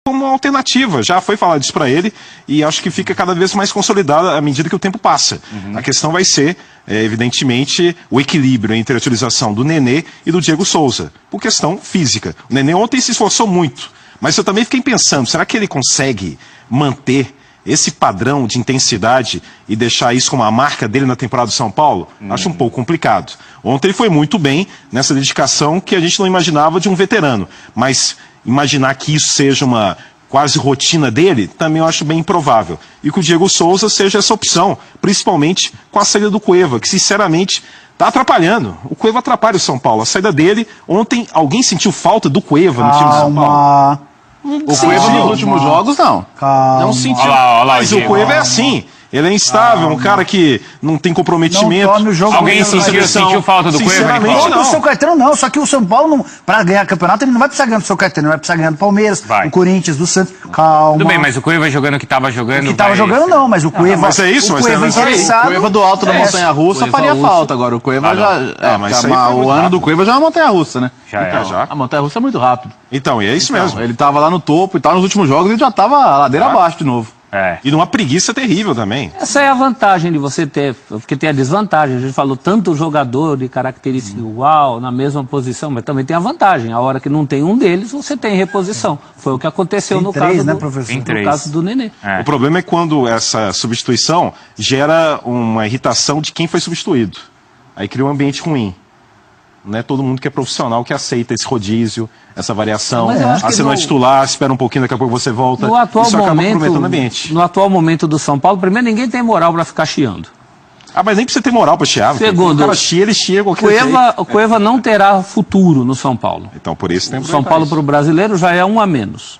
como uma alternativa. Já foi falado isso para ele e acho que fica cada vez mais consolidada à medida que o tempo passa. A questão vai ser, evidentemente, o equilíbrio entre a utilização do Nenê e do Diego Souza, por questão física. O Nenê ontem se esforçou muito, mas eu também fiquei pensando, será que ele consegue manter esse padrão de intensidade e deixar isso como a marca dele na temporada do São Paulo? Acho um pouco complicado. Ontem ele foi muito bem nessa dedicação que a gente não imaginava de um veterano, mas imaginar que isso seja uma quase rotina dele, também eu acho bem improvável. E que o Diego Souza seja essa opção, principalmente com a saída do Cueva, que sinceramente está atrapalhando. O Cueva atrapalha o São Paulo. A saída dele, ontem alguém sentiu falta do Cueva no time do São Paulo? O Cueva nos últimos jogos, não. Não sentiu. Mas o Cueva é assim. Ele é instável, um cara que não tem comprometimento. Alguém sentiu falta do Cueva? Sinceramente, não. O São Caetano não, só que o São Paulo, para ganhar campeonato, ele não vai precisar ganhar do São Caetano, ele vai precisar ganhar do Palmeiras, do Corinthians, do Santos. Calma. Tudo bem, mas o Cueva jogando o que estava jogando... O que estava jogando não, mas o Cueva... Mas é isso, o Cueva interessado... O Cueva do alto da montanha-russa faria falta agora. O Cueva já... O ano do Cueva já é uma montanha-russa, né? Já. A montanha-russa é muito rápido. Então, e é isso mesmo. Ele tava lá no topo e tal, nos últimos jogos ele já tava ladeira abaixo de novo. E numa preguiça terrível também. Essa é a vantagem de você ter, porque tem a desvantagem. A gente falou tanto jogador de característica igual, na mesma posição, mas também tem a vantagem. A hora que não tem um deles, você tem reposição. Foi o que aconteceu no caso do Nenê. O problema é quando essa substituição gera uma irritação de quem foi substituído. Aí cria um ambiente ruim. Não é todo mundo que é profissional que aceita esse rodízio, essa variação. Você não é titular, espera um pouquinho, daqui a pouco você volta. No atual Isso acaba comprometendo o ambiente. No atual momento do São Paulo, primeiro, ninguém tem moral para ficar chiando. Mas nem precisa ter moral para chiar. Segundo, o cara chia, ele chia qualquer jeito. O Cueva não terá futuro no São Paulo. Então, por isso tem o São Paulo para o brasileiro já é um a menos.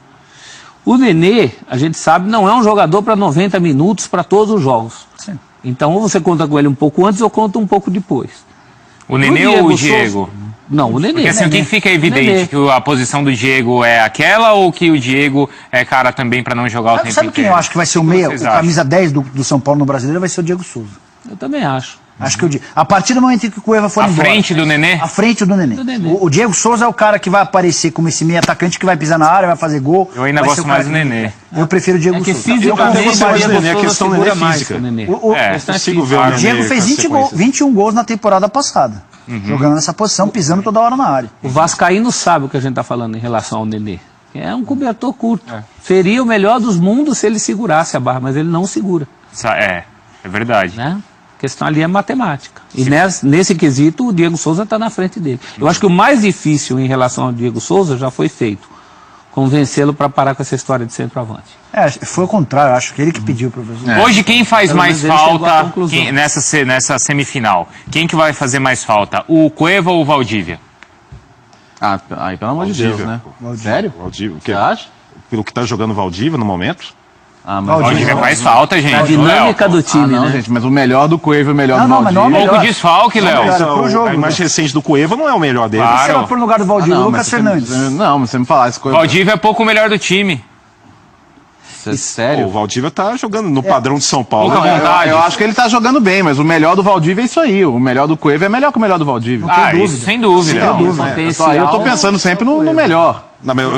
O Nenê, a gente sabe, não é um jogador para 90 minutos para todos os jogos. Sim. Então, ou você conta com ele um pouco antes ou conta um pouco depois. O Nenê ou o Diego? Não, o Nenê. Porque assim, o que fica evidente? Que a posição do Diego é aquela ou que o Diego é cara também para não jogar o tempo inteiro? Sabe quem eu acho que vai ser o meia, o camisa 10 do São Paulo no brasileiro vai ser o Diego Souza. Eu também acho. Acho que a partir do momento em que o Cueva for embora... À frente do Nenê? À frente do Nenê. O Diego Souza é o cara que vai aparecer como esse meia atacante que vai pisar na área, vai fazer gol. Eu ainda gosto mais do Nenê. Eu prefiro o Diego Souza. Eu gosto mais do Nenê, a questão do Nenê é física. O Diego fez 21 gols na temporada passada. Jogando nessa posição, pisando toda hora na área. O vascaíno sabe o que a gente está falando em relação ao Nenê. É um cobertor curto. Seria o melhor dos mundos se ele segurasse a barra, mas ele não segura. É verdade. Né? A questão ali é matemática. E nesse quesito, o Diego Souza está na frente dele. Eu acho que o mais difícil em relação ao Diego Souza já foi feito. Convencê-lo para parar com essa história de centroavante. Foi o contrário, acho que ele que pediu, professor. Hoje quem faz mais falta nessa semifinal? Quem que vai fazer mais falta? O Cueva ou o Valdívia? Aí pelo amor de Deus, né? Sério? Valdívia. O que você acha? Pelo que está jogando o Valdívia no momento? Valdívia faz falta, gente. A dinâmica do time, né? Gente, mas o melhor do Cueva e o melhor do Valdívia. Um pouco desfalque, Léo. A imagem recente do Cueva não é o melhor dele. Se ela for no lugar do Valdívia, o Lucas Fernandes. Não, mas você me falar esse Cueva... Valdívia é pouco melhor do time. Sério? O Valdívia tá jogando no padrão de São Paulo. Eu acho que ele tá jogando bem, mas o melhor do Valdívia é isso aí. O melhor do Cueva é melhor que o melhor do Valdívia. Isso sem dúvida. Eu tô pensando sempre no melhor.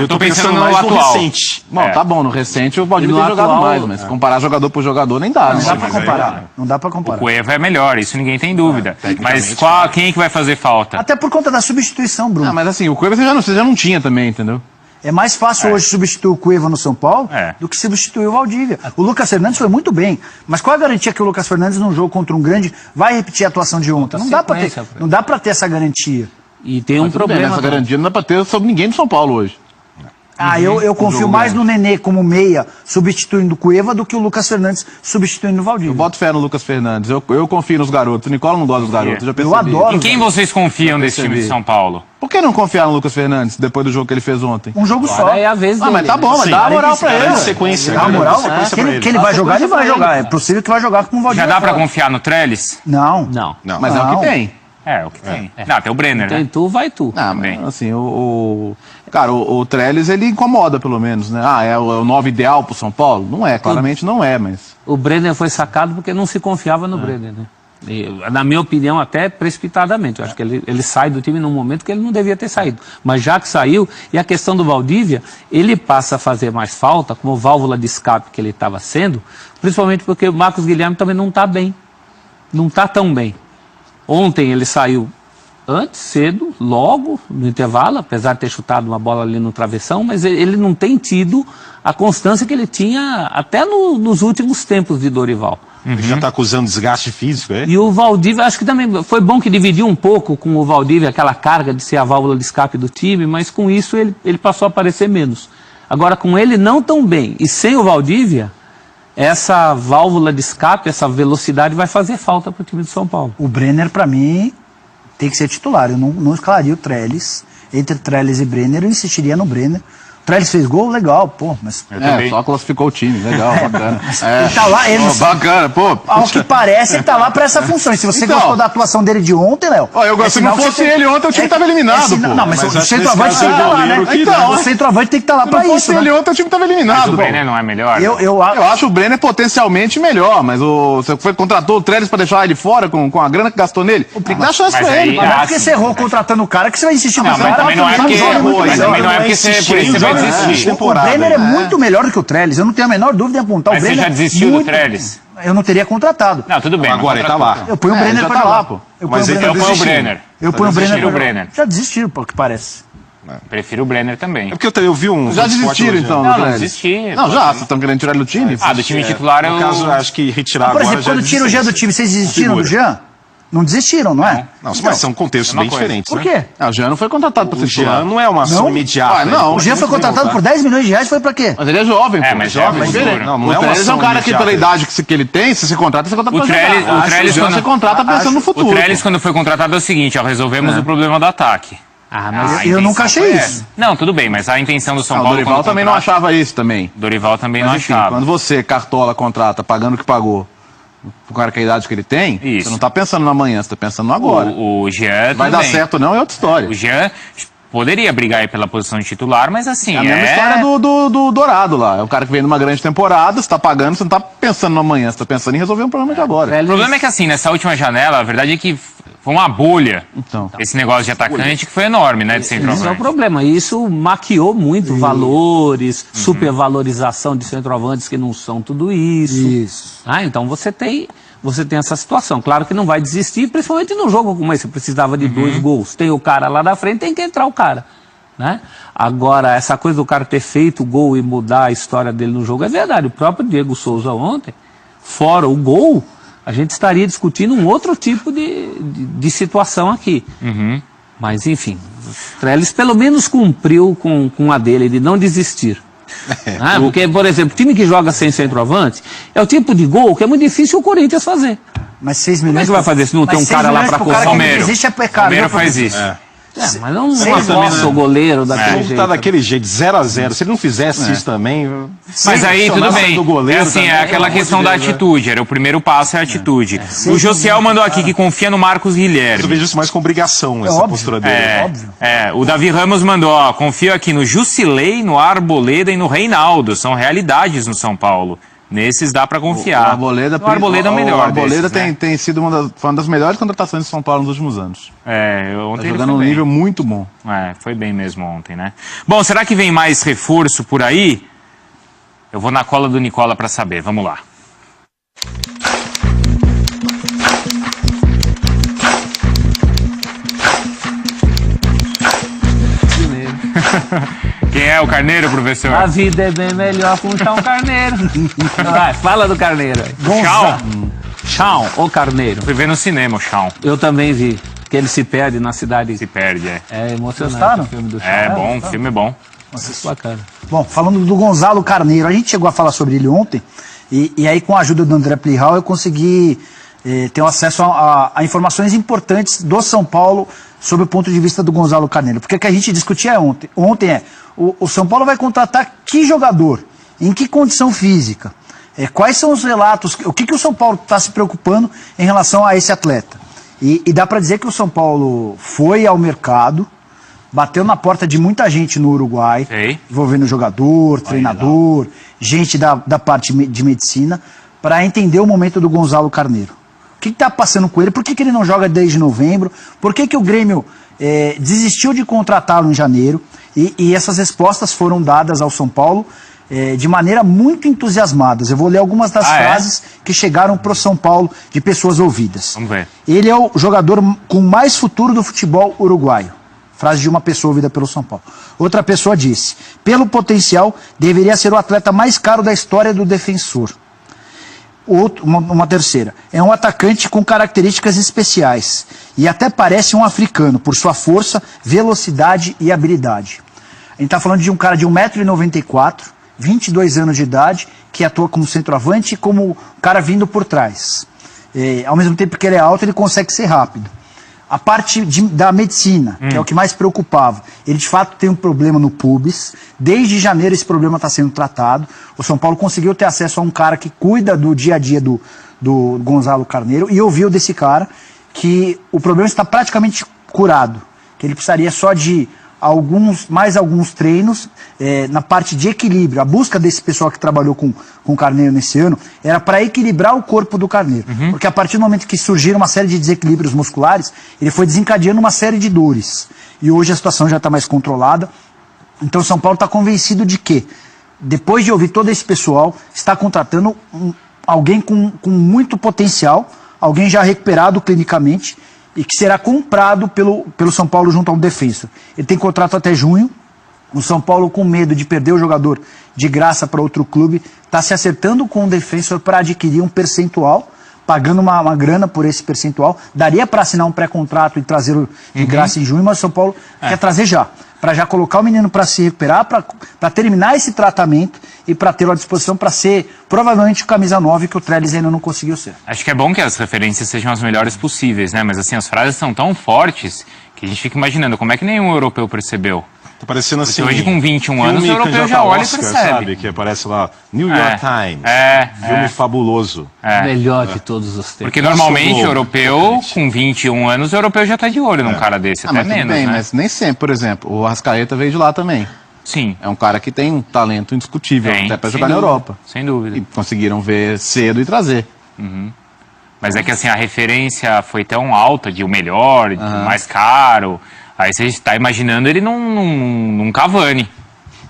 Eu tô pensando mais no recente. Bom, tá bom, no recente o Valdívia tem jogado mais, mas comparar jogador por jogador nem dá. Não dá pra comparar. Não dá pra comparar. O Cueva é melhor, isso ninguém tem dúvida. Mas quem é que vai fazer falta? Até por conta da substituição, Bruno. Mas assim, o Cueva você já não tinha também, entendeu? É mais fácil hoje substituir o Cueva no São Paulo do que substituir o Valdívia. O Lucas Fernandes foi muito bem, mas qual é a garantia que o Lucas Fernandes num jogo contra um grande vai repetir a atuação de ontem? Não dá pra ter essa garantia. E tem um problema. Essa garantia não dá pra ter sobre ninguém do São Paulo hoje. Eu confio mais no Nenê como meia substituindo o Cueva do que o Lucas Fernandes substituindo o Valdívia. Eu boto fé no Lucas Fernandes, eu confio nos garotos. O Nicola não gosta dos garotos, já percebi. Eu adoro. Em quem vocês confiam desse time de São Paulo? Por que não confiar no Lucas Fernandes depois do jogo que ele fez ontem? Um jogo só. É a vez dele. Mas tá bom, mas dá a moral pra ele. Sequência. Dá a moral? Que ele vai jogar, ele vai jogar. É possível que vai jogar com o Valdívia. Já dá pra confiar no Trellis? Não. Mas é o que tem. É o que tem. Tem o Brenner, né? Tem tu, vai tu. Mas assim, cara, o Trellis, ele incomoda pelo menos, né? É o 9 ideal pro São Paulo? Não é, claramente não é, mas... O Brenner foi sacado porque não se confiava no Brenner, né? Na minha opinião, até precipitadamente. Eu acho que ele sai do time num momento que ele não devia ter saído. Mas já que saiu, e a questão do Valdívia, ele passa a fazer mais falta, como válvula de escape que ele estava sendo, principalmente porque o Marcos Guilherme também não está bem. Não está tão bem. Ontem ele saiu antes, cedo, logo, no intervalo, apesar de ter chutado uma bola ali no travessão, mas ele não tem tido a constância que ele tinha até nos últimos tempos de Dorival. Ele já está acusando desgaste físico, é? E o Valdívia, acho que também foi bom que dividiu um pouco com o Valdívia aquela carga de ser a válvula de escape do time, mas com isso ele passou a aparecer menos. Agora, com ele não tão bem, e sem o Valdívia, essa válvula de escape, essa velocidade vai fazer falta para o time de São Paulo. O Brenner, para mim, tem que ser titular. Eu não escalaria o Trellis. Entre Trellis e Brenner, eu insistiria no Brenner. O Trellis fez gol, legal, pô, mas... só classificou o time, legal, bacana. Ele tá lá, ele... bacana, pô. Ao que parece, ele tá lá pra essa função. E se você gostou da atuação dele de ontem, Léo... Se não fosse ele ontem, o time tava eliminado, pô. Não, mas o centroavante tem que estar lá, né? Então, o centroavante tem que estar lá pra isso, Se não fosse ele ontem, o time tava eliminado, mas o Brenner não é melhor? Eu acho o Brenner potencialmente melhor, mas você contratou o Trellis pra deixar ele fora com a grana que gastou nele? Tem que dar chance pra ele. Mas não é porque você errou contratando o cara que você vai insistir no cara. Mas também não é porque você vai desistir. O Brenner é muito melhor do que o Trellis, eu não tenho a menor dúvida em apontar. Mas o Brenner você já desistiu do Trellis? Eu não teria contratado. Não, tudo bem. Agora ele tá lá. Eu ponho o Brenner pra lá, pô. Mas eu ponho o Brenner. Eu ponho o Brenner. Brenner. Já desistiram, pelo que parece. Prefiro o Brenner também. É porque eu vi um... Já desistiram, então, Não, não desistiram. Não, já, vocês estão querendo tirar ele do time? Do time titular eu... No caso, acho que retirar agora... Por exemplo, quando tira o Jean do time, vocês desistiram do Jean? Não desistiram, não é? Não, mas são contextos bem diferentes, Por quê? O Jean não foi contratado para ser O Jean titular. não é uma ação imediata. Não, O Jean foi contratado por 10 milhões de reais, foi pra quê? Mas ele é jovem, pô. mas jovem, diferente. Não é o uma Trellis é um ação cara que, pela imediata. idade que ele tem, se você contrata, você contrata pra jogar. O Trellis, Jean, você contrata pensando no futuro. O Trellis, quando foi contratado, é o seguinte, resolvemos o problema do ataque. Mas eu nunca achei isso. Não, tudo bem, mas a intenção do São O Paulo... Dorival também não achava isso também. Dorival também Mas não enfim, achava. quando você, Cartola, contrata, pagando o que pagou, o cara com a idade que ele tem, Isso. você não tá pensando no amanhã, você tá pensando no agora. O Jean... Vai dar certo ou não é outra história. O Jean poderia brigar aí pela posição de titular, mas assim... É a mesma história do Dourado lá. É o cara que vem numa grande temporada, você tá pagando, você não tá pensando no amanhã, você tá pensando em resolver um problema de agora. O problema é que assim, nessa última janela, a verdade é que foi uma bolha. Então. Esse negócio de atacante que foi enorme, né, de centroavante. Esse é o problema. E isso maquiou muito valores, supervalorização de centroavantes que não são tudo isso. Então você tem essa situação. Claro que não vai desistir, principalmente num jogo como esse. Precisava de 2 gols. Tem o cara lá da frente, tem que entrar o cara. Né? Agora, essa coisa do cara ter feito o gol e mudar a história dele no jogo é verdade. O próprio Diego Souza ontem, fora o gol, a gente estaria discutindo um outro tipo de situação aqui. Mas, enfim, o Trellis pelo menos cumpriu com a dele, de não desistir. Porque, por exemplo, o time que joga sem centroavante é o tipo de gol que é muito difícil o Corinthians fazer. Mas 6 milhões... Como é que vai fazer se não tem um cara lá para correr? Palmeiras. Existe é pecado. Palmeiras faz isso. Mas não força o goleiro daquele jeito. Tá daquele jeito, 0-0. Se ele não fizesse isso também... Mas aí, tudo bem. Goleiro, assim, é aquela questão da atitude. Era o primeiro passo, é a atitude. O Josiel mandou aqui que confia no Marcos Guilherme. Eu vejo isso mais com obrigação, essa postura dele. Óbvio. O Davi Ramos mandou, confio aqui no Jusilei, no Arboleda e no Reinaldo. São realidades no São Paulo. Nesses dá pra confiar. O Arboleda é o melhor. O Arboleda desses, tem sido uma das melhores contratações de São Paulo nos últimos anos. Ontem tá jogando um nível muito bom. Foi bem mesmo ontem, né? Bom, será que vem mais reforço por aí? Eu vou na cola do Nicola pra saber. Vamos lá. Quem é o Carneiro, professor? A vida é bem melhor puxar um carneiro. Vai, fala do carneiro aí. Shawn, o carneiro. Fui ver no cinema o Shawn. Eu também vi. Que ele se perde na cidade. Se perde, É emocionante. Gostaram? O filme do Shawn. É bom, o filme é bom. Nossa, bacana. Bom, falando do Gonzalo Carneiro, a gente chegou a falar sobre ele ontem, e aí com a ajuda do André Plihal eu consegui ter acesso a informações importantes do São Paulo sobre o ponto de vista do Gonzalo Carneiro. Porque o que a gente discutia ontem o São Paulo vai contratar que jogador, em que condição física, quais são os relatos, o que o São Paulo está se preocupando em relação a esse atleta. E dá para dizer que o São Paulo foi ao mercado, bateu na porta de muita gente no Uruguai, envolvendo jogador, treinador, gente da parte de medicina, para entender o momento do Gonzalo Carneiro. O que está passando com ele? Por que ele não joga desde novembro? Por que o Grêmio desistiu de contratá-lo em janeiro? E essas respostas foram dadas ao São Paulo de maneira muito entusiasmadas. Eu vou ler algumas das frases que chegaram para o São Paulo de pessoas ouvidas. Vamos ver. Ele é o jogador com mais futuro do futebol uruguaio. Frase de uma pessoa ouvida pelo São Paulo. Outra pessoa disse: pelo potencial, deveria ser o atleta mais caro da história do Defensor. Uma terceira: é um atacante com características especiais e até parece um africano por sua força, velocidade e habilidade. A gente está falando de um cara de 1,94 m, 22 anos de idade, que atua como centroavante e como cara vindo por trás. Ao mesmo tempo que ele é alto, ele consegue ser rápido. A parte da medicina, que é o que mais preocupava. Ele, de fato, tem um problema no pubis. Desde janeiro esse problema está sendo tratado. O São Paulo conseguiu ter acesso a um cara que cuida do dia a dia do Gonzalo Carneiro e ouviu desse cara que o problema está praticamente curado. Que ele precisaria só de mais alguns treinos na parte de equilíbrio. A busca desse pessoal que trabalhou com o Carneiro nesse ano era para equilibrar o corpo do Carneiro. Porque a partir do momento que surgiram uma série de desequilíbrios musculares, ele foi desencadeando uma série de dores. E hoje a situação já está mais controlada. Então o São Paulo está convencido de que, depois de ouvir todo esse pessoal, está contratando alguém com muito potencial, alguém já recuperado clinicamente, e que será comprado pelo São Paulo junto ao Defensor. Ele tem contrato até junho. O São Paulo, com medo de perder o jogador de graça para outro clube, está se acertando com o Defensor para adquirir um percentual, pagando uma grana por esse percentual. Daria para assinar um pré-contrato e trazê-lo de graça em junho, mas o São Paulo quer trazer já. Para já colocar o menino para se recuperar, para terminar esse tratamento e para tê-lo à disposição para ser provavelmente o camisa 9 que o Trellis ainda não conseguiu ser. Acho que é bom que as referências sejam as melhores possíveis, né? Mas assim, as frases são tão fortes que a gente fica imaginando como é que nenhum europeu percebeu. Tá parecendo assim. Porque hoje, com 21 anos, o europeu já olha e percebe. Sabe? Que aparece lá, New York Times. Filme fabuloso. Melhor de todos os tempos. Porque normalmente o europeu, com 21 anos, o europeu já tá de olho num cara desse, até menos, bem, né? Mas nem sempre, por exemplo, o Arrascaeta veio de lá também. Sim. É um cara que tem um talento indiscutível, até para jogar na Europa. Sem dúvida. E conseguiram ver cedo e trazer. Mas é que assim, a referência foi tão alta de o melhor, de o mais caro. Aí você está imaginando ele num Cavani.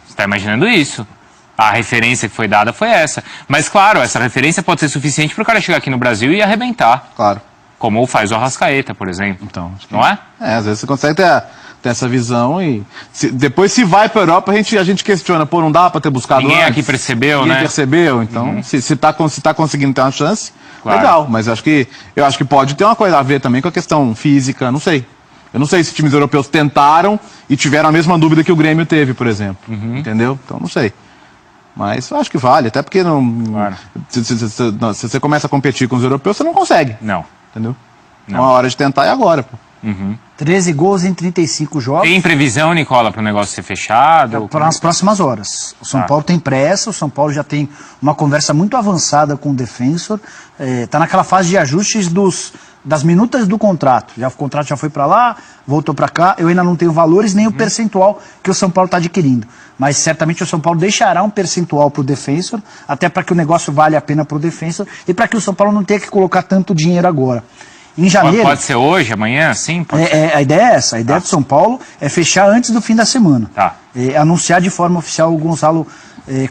Você está imaginando isso. A referência que foi dada foi essa. Mas claro, essa referência pode ser suficiente para o cara chegar aqui no Brasil e arrebentar. Claro. Como faz o Arrascaeta, por exemplo. Então, acho que não é? Às vezes você consegue ter essa visão e depois se vai para a Europa a gente questiona, pô, não dá para ter buscado Ninguém antes. Aqui percebeu, Ninguém né? percebeu, então se tá conseguindo ter uma chance, claro. Legal, mas eu acho que pode ter uma coisa a ver também com a questão física, não sei. Eu não sei se times europeus tentaram e tiveram a mesma dúvida que o Grêmio teve, por exemplo, entendeu? Então não sei. Mas eu acho que vale, até porque Claro. se você começa a competir com os europeus, você não consegue. Não. Entendeu? Não. Uma hora de tentar é agora, pô. 13 gols em 35 jogos. Tem previsão, Nicola, para o negócio ser fechado? Para nas próximas horas. O São Paulo tem pressa, o São Paulo já tem uma conversa muito avançada com o Defensor. Está naquela fase de ajustes das minutas do contrato. O contrato já foi para lá, voltou para cá. Eu ainda não tenho valores nem o percentual que o São Paulo está adquirindo. Mas certamente o São Paulo deixará um percentual para o Defensor, até para que o negócio valha a pena para o Defensor e para que o São Paulo não tenha que colocar tanto dinheiro agora. Em janeiro... Pode ser hoje, amanhã, sim? A ideia é essa. A ideia do São Paulo é fechar antes do fim da semana. Anunciar de forma oficial o Gonzalo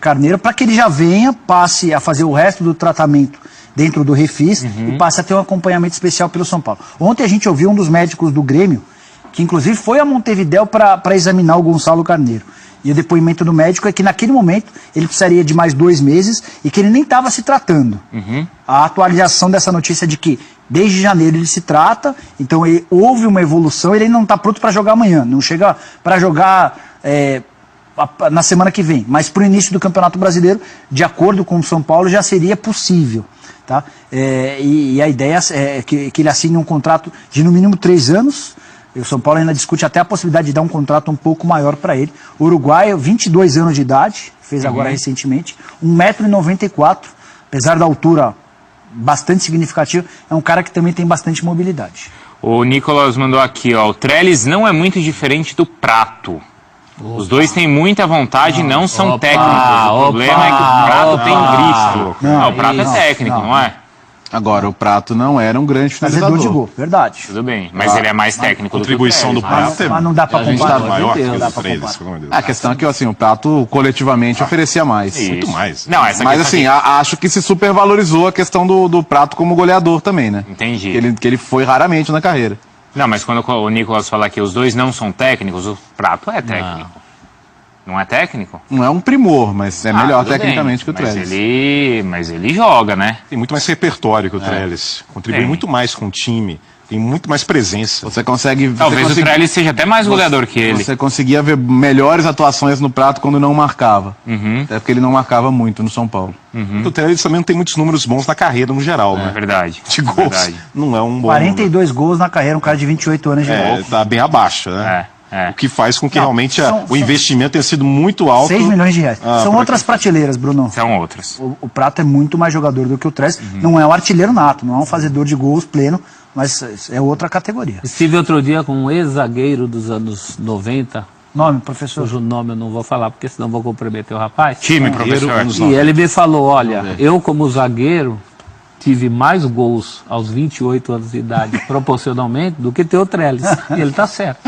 Carneiro para que ele já venha, passe a fazer o resto do tratamento dentro do Refis e passe a ter um acompanhamento especial pelo São Paulo. Ontem a gente ouviu um dos médicos do Grêmio, que inclusive foi a Montevidéu para examinar o Gonzalo Carneiro. E o depoimento do médico é que naquele momento ele precisaria de mais 2 meses e que ele nem estava se tratando. A atualização dessa notícia é de que desde janeiro ele se trata, então houve uma evolução, ele não está pronto para jogar amanhã, não chega para jogar na semana que vem, mas para o início do Campeonato Brasileiro, de acordo com o São Paulo, já seria possível. Tá? E a ideia é que ele assine um contrato de no mínimo 3 anos. O São Paulo ainda discute até a possibilidade de dar um contrato um pouco maior para ele. O uruguaio, 22 anos de idade, fez agora recentemente, 1,94 m, apesar da altura bastante significativa, é um cara que também tem bastante mobilidade. O Nicolas mandou aqui, ó, o Trellis não é muito diferente do Prato. Os dois têm muita vontade e não são técnicos. O problema é que o Prato tem grito. O Prato é técnico, não é? Agora, o Prato não era um grande Fazedor finalizador. de gol, verdade. Tudo bem, mas ele é mais técnico do que o contribuição do Trellis, né? Prato Mas não dá pra A gente comparar. tá maior que Não o dá do pra Trellis, comparar. pelo amor de Deus. A questão é que assim, o Prato coletivamente oferecia mais. Isso. Muito mais. Não, essa Mas questão assim, acho que se supervalorizou a questão do Prato como goleador também, né? Entendi. Que ele foi raramente na carreira. Não, mas quando o Nicolas fala que os dois não são técnicos, o Prato é técnico. Não é técnico? Não é um primor, mas é melhor tudo tecnicamente bem, que o mas Trellis. mas ele joga, né? Tem muito mais repertório que o Trellis. Contribui Tem. muito mais com o time. Tem muito mais presença. Você consegue... Talvez você o Trellis seja até mais goleador que ele. Você conseguia ver melhores atuações no Prato quando não marcava. Uhum. Até porque ele não marcava muito no São Paulo. O Trellis também não tem muitos números bons na carreira no geral, É né? verdade. De é gols. verdade. Não é um bom 42 gols na carreira, um cara de 28 anos de número. novo. Tá bem abaixo, né? É. O que faz com que Não, realmente são- o investimento tenha sido muito alto. 6 milhões de reais. São por outras prateleiras, Bruno. São outras. O Prato é muito mais jogador do que o Trellis. Não é um artilheiro nato, não é um fazedor de gols pleno, mas é outra categoria. Estive outro dia com um ex-zagueiro dos anos 90, Nome, professor? cujo nome eu não vou falar, porque senão vou comprometer o rapaz. Time, professor. anos E ele me falou, olha, eu como zagueiro tive mais gols aos 28 anos de idade, proporcionalmente, do que teu Trellis. E ele tá certo.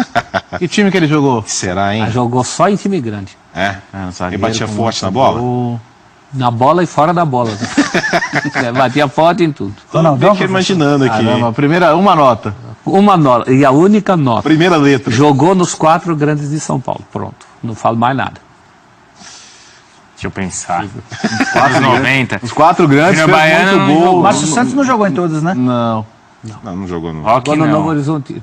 Que time que ele jogou? Será, hein? Mas jogou só em time grande. É. no Ele zagueiro, batia com forte na muito bola? gol. Na bola e fora da bola. Batia forte em tudo. Ronaldão, Fiquei imaginando aqui. Caramba, primeira, uma nota. Uma nota, e a única nota. Primeira letra. Jogou nos 4 grandes de São Paulo. Pronto. Não falo mais nada. Deixa eu pensar. Anos 90. Os 4 grandes Júnior fez Baiano muito não gol. jogou. Márcio Santos não jogou em todos, né? Não. Não jogou no. Rock Jogou no Novo não. Horizonte.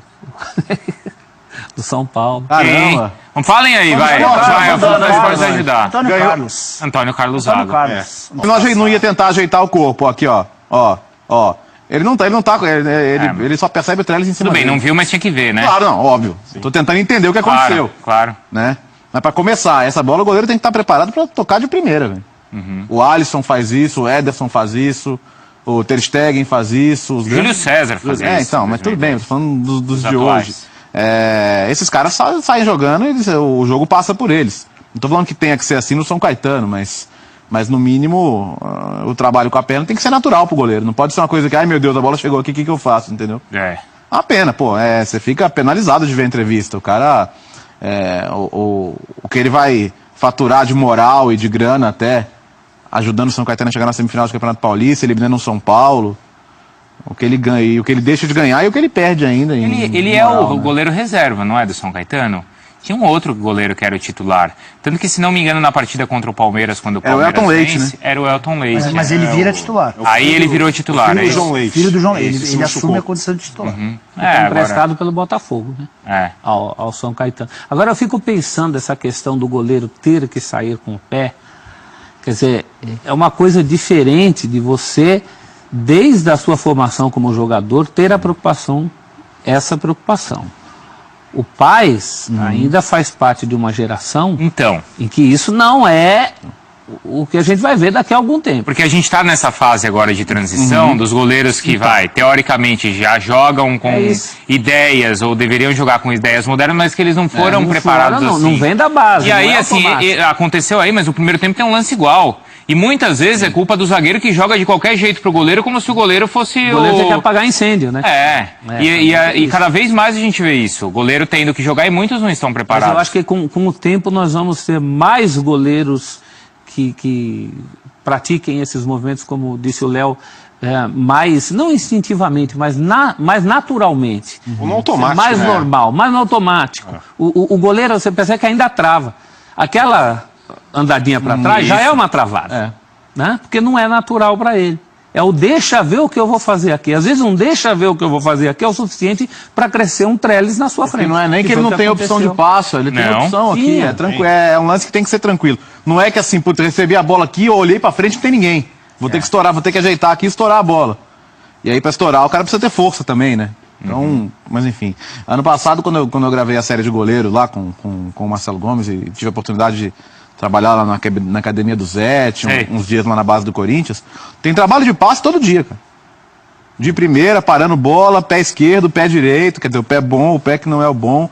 Do São Paulo. Caramba. Quem? Falem aí, vai. Vai, o Fernandes pode ajudar. Antônio Ganhou. Carlos. Antônio Carlos Antônio Zago. Carlos. Não ia tentar ajeitar o corpo, aqui, ó. Ó. Ele não tá. Ele só percebe o Trellis em cima Tudo bem, dele. não viu, mas tinha que ver, né? Claro, não, óbvio. Tô tentando entender o que aconteceu. Claro. Né? Mas pra começar, essa bola o goleiro tem que estar preparado pra tocar de primeira, velho. O Alisson faz isso, o Ederson faz isso, o Ter Stegen faz isso. Os Júlio grandes- César fazia isso. então, mas tudo bem, eu tô falando dos de atuais. hoje. Esses caras saem jogando e o jogo passa por eles. Não tô falando que tenha que ser assim no São Caetano, mas no mínimo o trabalho com a perna tem que ser natural pro goleiro. Não pode ser uma coisa que, ai meu Deus, a bola chegou aqui, o que eu faço, entendeu? É. Uma pena, pô. Você fica penalizado de ver a entrevista. O cara, o que ele vai faturar de moral e de grana até, ajudando o São Caetano a chegar na semifinal do Campeonato Paulista, eliminando o São Paulo. O que ele ganha, e o que ele deixa de ganhar e o que ele perde ainda. Ele é o goleiro reserva, não é, do São Caetano? Tinha um outro goleiro que era o titular. Tanto que, se não me engano, na partida contra o Palmeiras, quando o Era o Palmeiras Elton Leite, vence, era o Elton Leite. Mas ele vira titular. Aí ele virou titular, filho é do isso? João Leite. Filho do João Esse Ele se assume machucou. a condição de titular. Tá emprestado pelo Botafogo, né? É. Ao São Caetano. Agora eu fico pensando essa questão do goleiro ter que sair com o pé. Quer dizer, é uma coisa diferente de você, desde a sua formação como jogador, ter a preocupação, essa preocupação. O Paes ainda faz parte de uma geração Então, em que isso não é o que a gente vai ver daqui a algum tempo. porque a gente está nessa fase agora de transição dos goleiros que, teoricamente, já jogam com É isso. ideias, ou deveriam jogar com ideias modernas, mas que eles não foram Não preparados fora, assim. não vem da base. E aí, não é assim, automático. aconteceu aí, mas o primeiro tempo tem um lance igual. E muitas vezes é culpa do zagueiro que joga de qualquer jeito pro goleiro, como se o goleiro fosse O goleiro tem que apagar incêndio, né? E cada vez mais a gente vê isso. O goleiro tendo que jogar e muitos não estão Mas preparados. eu acho que com o tempo nós vamos ter mais goleiros que pratiquem esses movimentos, como disse o Léo, mais, não instintivamente, mas mais naturalmente. No automático. Mais né? normal, mais no automático. O goleiro, você percebe que ainda trava. Aquela andadinha para trás já é uma travada. Né? Porque não é natural para ele. É o deixa ver o que eu vou fazer aqui. Às vezes um deixa ver o que eu vou fazer aqui é o suficiente para crescer um Trellis na sua frente. E não é nem que ele foi não o tem opção de aconteceu. passo, ele tem Não. opção aqui, Sim, é tranquilo, é um lance que tem que ser tranquilo. Não é que assim, putz, recebi a bola aqui, eu olhei pra frente, não tem ninguém. Vou ter que estourar, vou ter que ajeitar aqui e estourar a bola. E aí pra estourar o cara precisa ter força também, né? Então, mas enfim. Ano passado, quando eu gravei a série de goleiro lá com o Marcelo Gomes e tive a oportunidade de trabalhar lá na academia do Zé, tinha uns dias lá na base do Corinthians, tem trabalho de passe todo dia, cara. De primeira, parando bola, pé esquerdo, pé direito, quer dizer, o pé bom, o pé que não é o bom.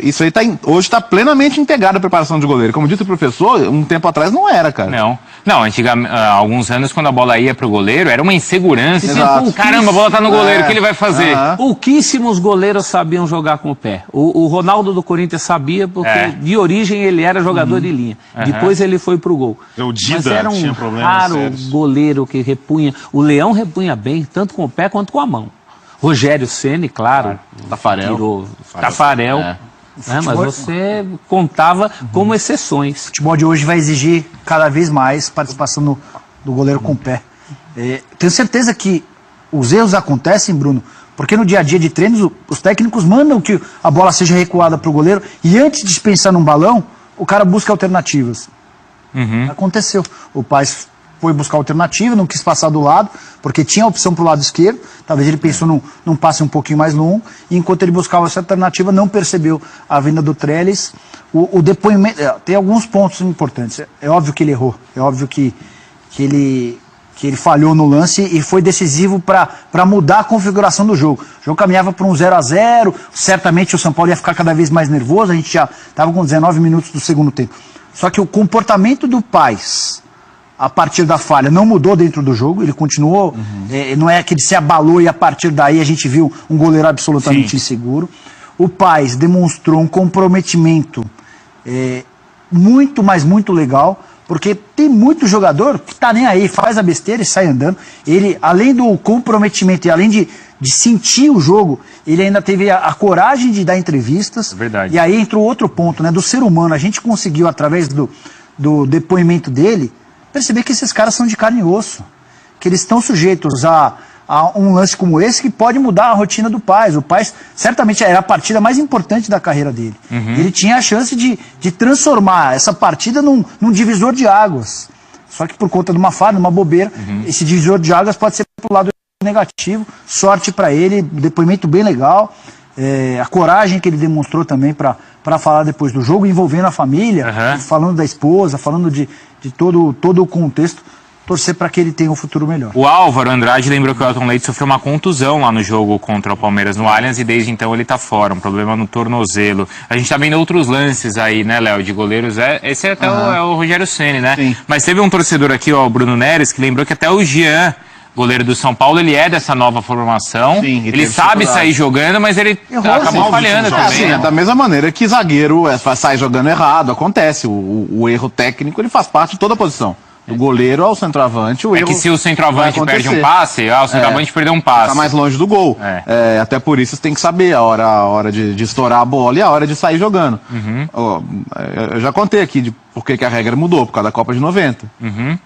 Isso aí hoje está plenamente integrado a preparação de goleiro. Como disse o professor, um tempo atrás não era, cara. Não, antigamente, há alguns anos, quando a bola ia pro goleiro, era uma insegurança. Exato. Caramba, a bola tá no goleiro, o que ele vai fazer? Pouquíssimos goleiros sabiam jogar com o pé. O Ronaldo do Corinthians sabia, porque de origem ele era jogador de linha. Depois ele foi pro gol. O Dida Mas era tinha um problemas raro sérios. goleiro que repunha. O Leão repunha bem, tanto com o pé quanto com a mão. Rogério Ceni, claro. Tafarel. Tafarel. Mas você contava como exceções. O futebol de hoje vai exigir cada vez mais participação do goleiro com o pé. Tenho certeza que os erros acontecem, Bruno, porque no dia a dia de treinos os técnicos mandam que a bola seja recuada para o goleiro e antes de pensar num balão, o cara busca alternativas. Aconteceu. O Paes foi buscar alternativa, não quis passar do lado, porque tinha a opção para o lado esquerdo, talvez ele pensou num passe um pouquinho mais longo, e enquanto ele buscava essa alternativa, não percebeu a vinda do Trellis. O depoimento, tem alguns pontos importantes, é óbvio que ele errou, é óbvio que ele falhou no lance e foi decisivo para mudar a configuração do jogo. O jogo caminhava para um 0-0, certamente o São Paulo ia ficar cada vez mais nervoso, a gente já estava com 19 minutos do segundo tempo. Só que o comportamento do Paes, a partir da falha, não mudou dentro do jogo, ele continuou, não é que ele se abalou e a partir daí a gente viu um goleiro absolutamente inseguro. O Paes demonstrou um comprometimento muito, mas muito legal, porque tem muito jogador que tá nem aí, faz a besteira e sai andando. Ele, além do comprometimento e além de sentir o jogo, ele ainda teve a coragem de dar entrevistas. Verdade. E aí entrou outro ponto, né, do ser humano. A gente conseguiu, através do depoimento dele, perceber que esses caras são de carne e osso, que eles estão sujeitos a um lance como esse que pode mudar a rotina do Paes. O Paes certamente era a partida mais importante da carreira dele. Ele tinha a chance de transformar essa partida num divisor de águas. Só que por conta de uma falha, de uma bobeira, esse divisor de águas pode ser pro lado negativo. Sorte para ele, depoimento bem legal. A coragem que ele demonstrou também para falar depois do jogo, envolvendo a família, falando da esposa, falando de todo o contexto, torcer para que ele tenha um futuro melhor. O Álvaro Andrade lembrou que o Elton Leite sofreu uma contusão lá no jogo contra o Palmeiras no Allianz e desde então ele tá fora, um problema no tornozelo. A gente tá vendo outros lances aí, né, Léo, de goleiros. Esse até é o Rogério Ceni, né? Sim. Mas teve um torcedor aqui, ó, o Bruno Neres, que lembrou que até o Jean, goleiro do São Paulo, ele é dessa nova formação. Sim, ele sabe sair jogando, mas ele acabou falhando também. Sim, da mesma maneira que zagueiro sai jogando errado, acontece. O erro técnico, ele faz parte de toda a posição. Do goleiro ao centroavante, o erro. É que se o centroavante perde um passe, o centroavante perdeu um passe. Tá mais longe do gol. Até por isso você tem que saber a hora de estourar a bola e a hora de sair jogando. Eu já contei aqui de por que a regra mudou, por causa da Copa de 90.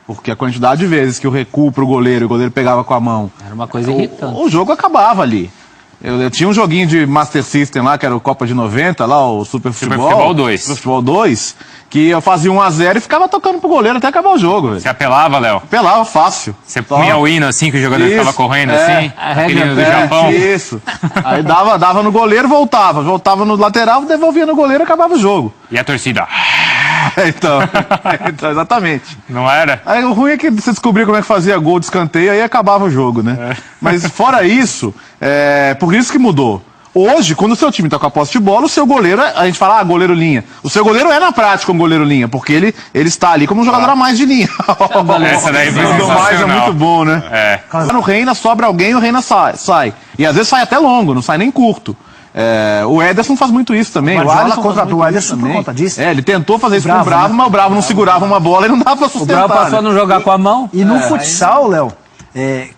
Porque a quantidade de vezes que o recuo pro goleiro e o goleiro pegava com a mão. Era uma coisa irritante. O jogo acabava ali. Eu tinha um joguinho de Master System lá, que era o Copa de 90, lá, o Super Futebol 2. Super Futebol 2, que eu fazia 1-0 e ficava tocando pro goleiro até acabar o jogo. Véio. Você apelava, Léo? Apelava fácil. Você punha o hino assim, que o jogador ficava correndo assim? Aquele hino do Japão? Isso. Aí dava no goleiro, voltava no lateral, devolvia no goleiro e acabava o jogo. E a torcida? Então, exatamente. Não era? Aí o ruim é que você descobriu como é que fazia gol de escanteio, aí acabava o jogo, né? Mas fora isso, por isso que mudou. Hoje, quando o seu time tá com a posse de bola, o seu goleiro, a gente fala, goleiro linha. O seu goleiro é na prática um goleiro linha, porque ele está ali como um jogador a mais de linha. Essa daí foi mais é muito bom, né? No Reina sobra alguém e o Reina sai. E às vezes sai até longo, não sai nem curto. O Ederson faz muito isso também. O Alisson contratou o Ederson por conta disso. Ele tentou fazer isso com o Bravo, mas o Bravo não segurava uma bola e não dava pra sustentar. O Bravo passou a não jogar com a mão. E no futsal, Léo,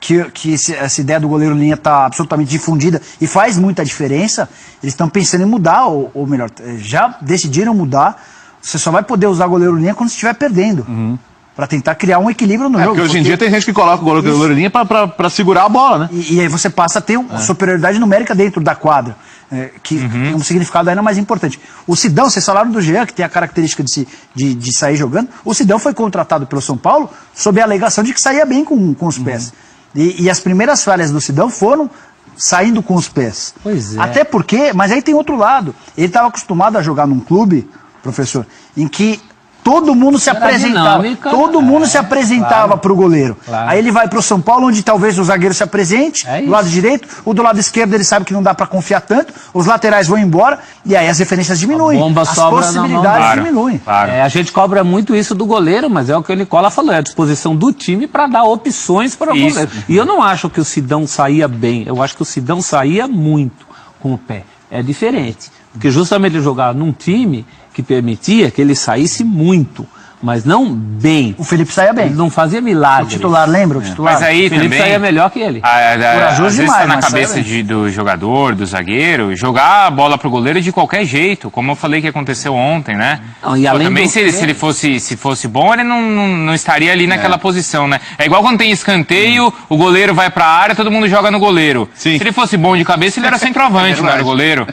que essa ideia do goleiro linha está absolutamente difundida e faz muita diferença, eles estão pensando em mudar, ou melhor, já decidiram mudar. Você só vai poder usar goleiro linha quando você estiver perdendo. Para tentar criar um equilíbrio no jogo. Porque hoje em dia tem gente que coloca o goleiro linha para segurar a bola, né? E aí você passa a ter uma superioridade numérica dentro da quadra, que tem um significado ainda mais importante. O Sidão, vocês falaram do Jean, que tem a característica de sair jogando. O Sidão foi contratado pelo São Paulo sob a alegação de que saía bem com os pés. E as primeiras falhas do Sidão foram saindo com os pés. Pois é. Até porque, mas aí tem outro lado. Ele estava acostumado a jogar num clube, professor, em que todo mundo se Era apresentava. dinâmica, Todo mundo se apresentava pro goleiro. Claro. Aí ele vai pro São Paulo, onde talvez o zagueiro se apresente, É do isso. lado direito, o do lado esquerdo ele sabe que não dá pra confiar tanto, os laterais vão embora, e aí as referências diminuem. bomba As sobra na mão. possibilidades Claro. diminuem. Claro. A gente cobra muito isso do goleiro, mas é o que o Nicola falou, é a disposição do time para dar opções para o Isso. goleiro. E eu não acho que o Sidão saía bem, eu acho que o Sidão saía muito com o pé. É diferente, porque justamente ele jogava num time que permitia que ele saísse muito, mas não bem. O Felipe saia bem. Ele não fazia O milagre. titular, lembra? O titular. Mas aí O Felipe também... saía melhor que ele. Corajoso Às vezes demais, tá na mas cabeça sabe? do jogador, do zagueiro, jogar a bola pro goleiro de qualquer jeito, como eu falei que aconteceu ontem, né? Não, e além também do se ele fosse bom, ele não estaria ali naquela posição, né? É igual quando tem escanteio, o goleiro vai pra área, todo mundo joga no goleiro. Sim. Se ele fosse bom de cabeça, ele era centroavante, não era o goleiro.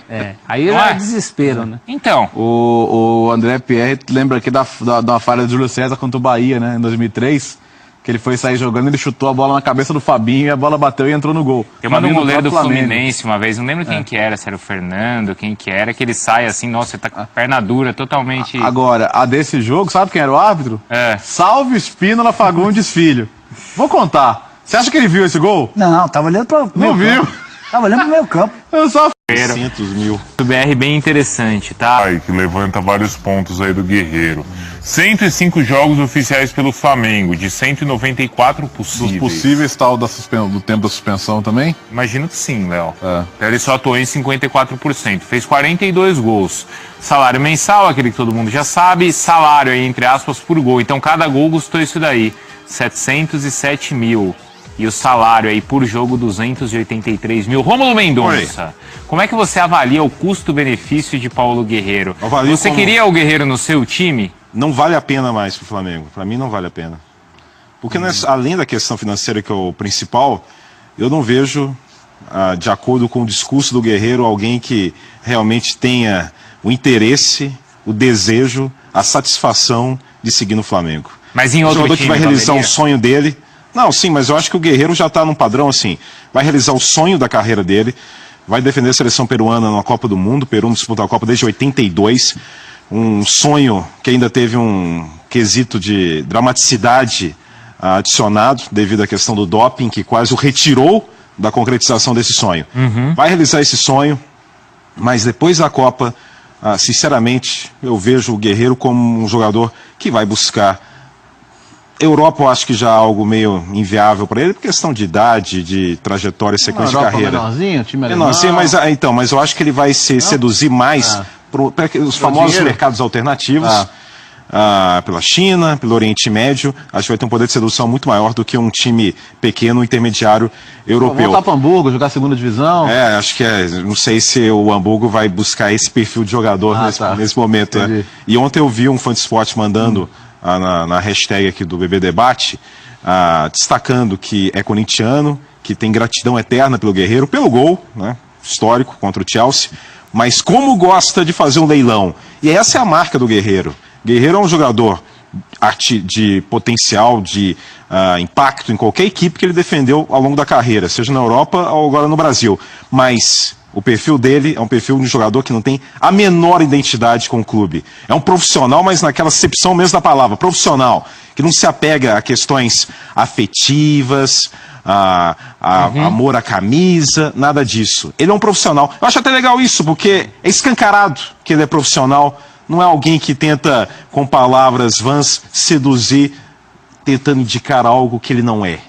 Aí Não era é? desespero, né? Então, O André Pierre lembra aqui da uma falha do Júlio César contra o Bahia, né, em 2003, que ele foi sair jogando, ele chutou a bola na cabeça do Fabinho e a bola bateu e entrou no gol. tem uma do Fabinho no goleiro do próprio Flamengo. Fluminense uma vez, não lembro quem que era, se era o Fernando, quem que era, que ele sai assim, nossa, ele tá com a perna dura, totalmente... Agora, a desse jogo, sabe quem era o árbitro? É. Salve Espínola Fagundes Filho. Vou contar. Você acha que ele viu esse gol? Não, tava olhando pro Não viu? Tava olhando pro meio campo. Eu só... 600 mil. O BR bem interessante, tá? Que levanta vários pontos aí do Guerreiro. 105 jogos oficiais pelo Flamengo, de 194 Dos possíveis. possíveis tal do tempo da suspensão também? Imagino que sim, Léo. É. Então ele só atuou em 54%. Fez 42 gols. Salário mensal, aquele que todo mundo já sabe. Salário aí, entre aspas, por gol. Então cada gol custou isso daí. 707 mil. E o salário aí por jogo, 283 mil. Rômulo Mendonça, como é que você avalia o custo-benefício de Paulo Guerreiro? Avalio Você como- queria o Guerreiro no seu time? Não vale a pena mais pro Flamengo. Para mim não vale a pena. Porque além da questão financeira, que é o principal, eu não vejo, de acordo com o discurso do Guerreiro, alguém que realmente tenha o interesse, o desejo, a satisfação de seguir no Flamengo. Mas em O outro jogador que time, vai realizar valeria? o sonho dele. Não, sim, mas eu acho que o Guerreiro já está num padrão assim. Vai realizar o sonho da carreira dele, vai defender a seleção peruana na Copa do Mundo. Peru não disputa a Copa desde 82. Um sonho que ainda teve um quesito de dramaticidade adicionado devido à questão do doping, que quase o retirou da concretização desse sonho. Vai realizar esse sonho, mas depois da Copa, sinceramente, eu vejo o Guerreiro como um jogador que vai buscar. Europa eu acho que já é algo meio inviável para ele, por questão de idade, de trajetória e sequência de carreira. Menorzinho, time alemão. Menorzinho, mas eu acho que ele vai se seduzir mais para os famosos dinheiro. mercados alternativos, pela China, pelo Oriente Médio. Acho que vai ter um poder de sedução muito maior do que um time pequeno, intermediário europeu. Voltar para Hamburgo, jogar segunda divisão. Acho que não sei se o Hamburgo vai buscar esse perfil de jogador nesse momento. Entendi. E ontem eu vi um fã de esporte mandando na hashtag aqui do BB Debate, destacando que é corintiano, que tem gratidão eterna pelo Guerreiro, pelo gol, né, histórico contra o Chelsea, mas como gosta de fazer um leilão. E essa é a marca do Guerreiro. Guerreiro é um jogador de potencial, de impacto em qualquer equipe que ele defendeu ao longo da carreira, seja na Europa ou agora no Brasil. Mas o perfil dele é um perfil de um jogador que não tem a menor identidade com o clube. É um profissional, mas naquela acepção mesmo da palavra, profissional, que não se apega a questões afetivas, amor à camisa, nada disso. Ele é um profissional. Eu acho até legal isso, porque é escancarado que ele é profissional. Não é alguém que tenta, com palavras vãs, seduzir, tentando indicar algo que ele não é.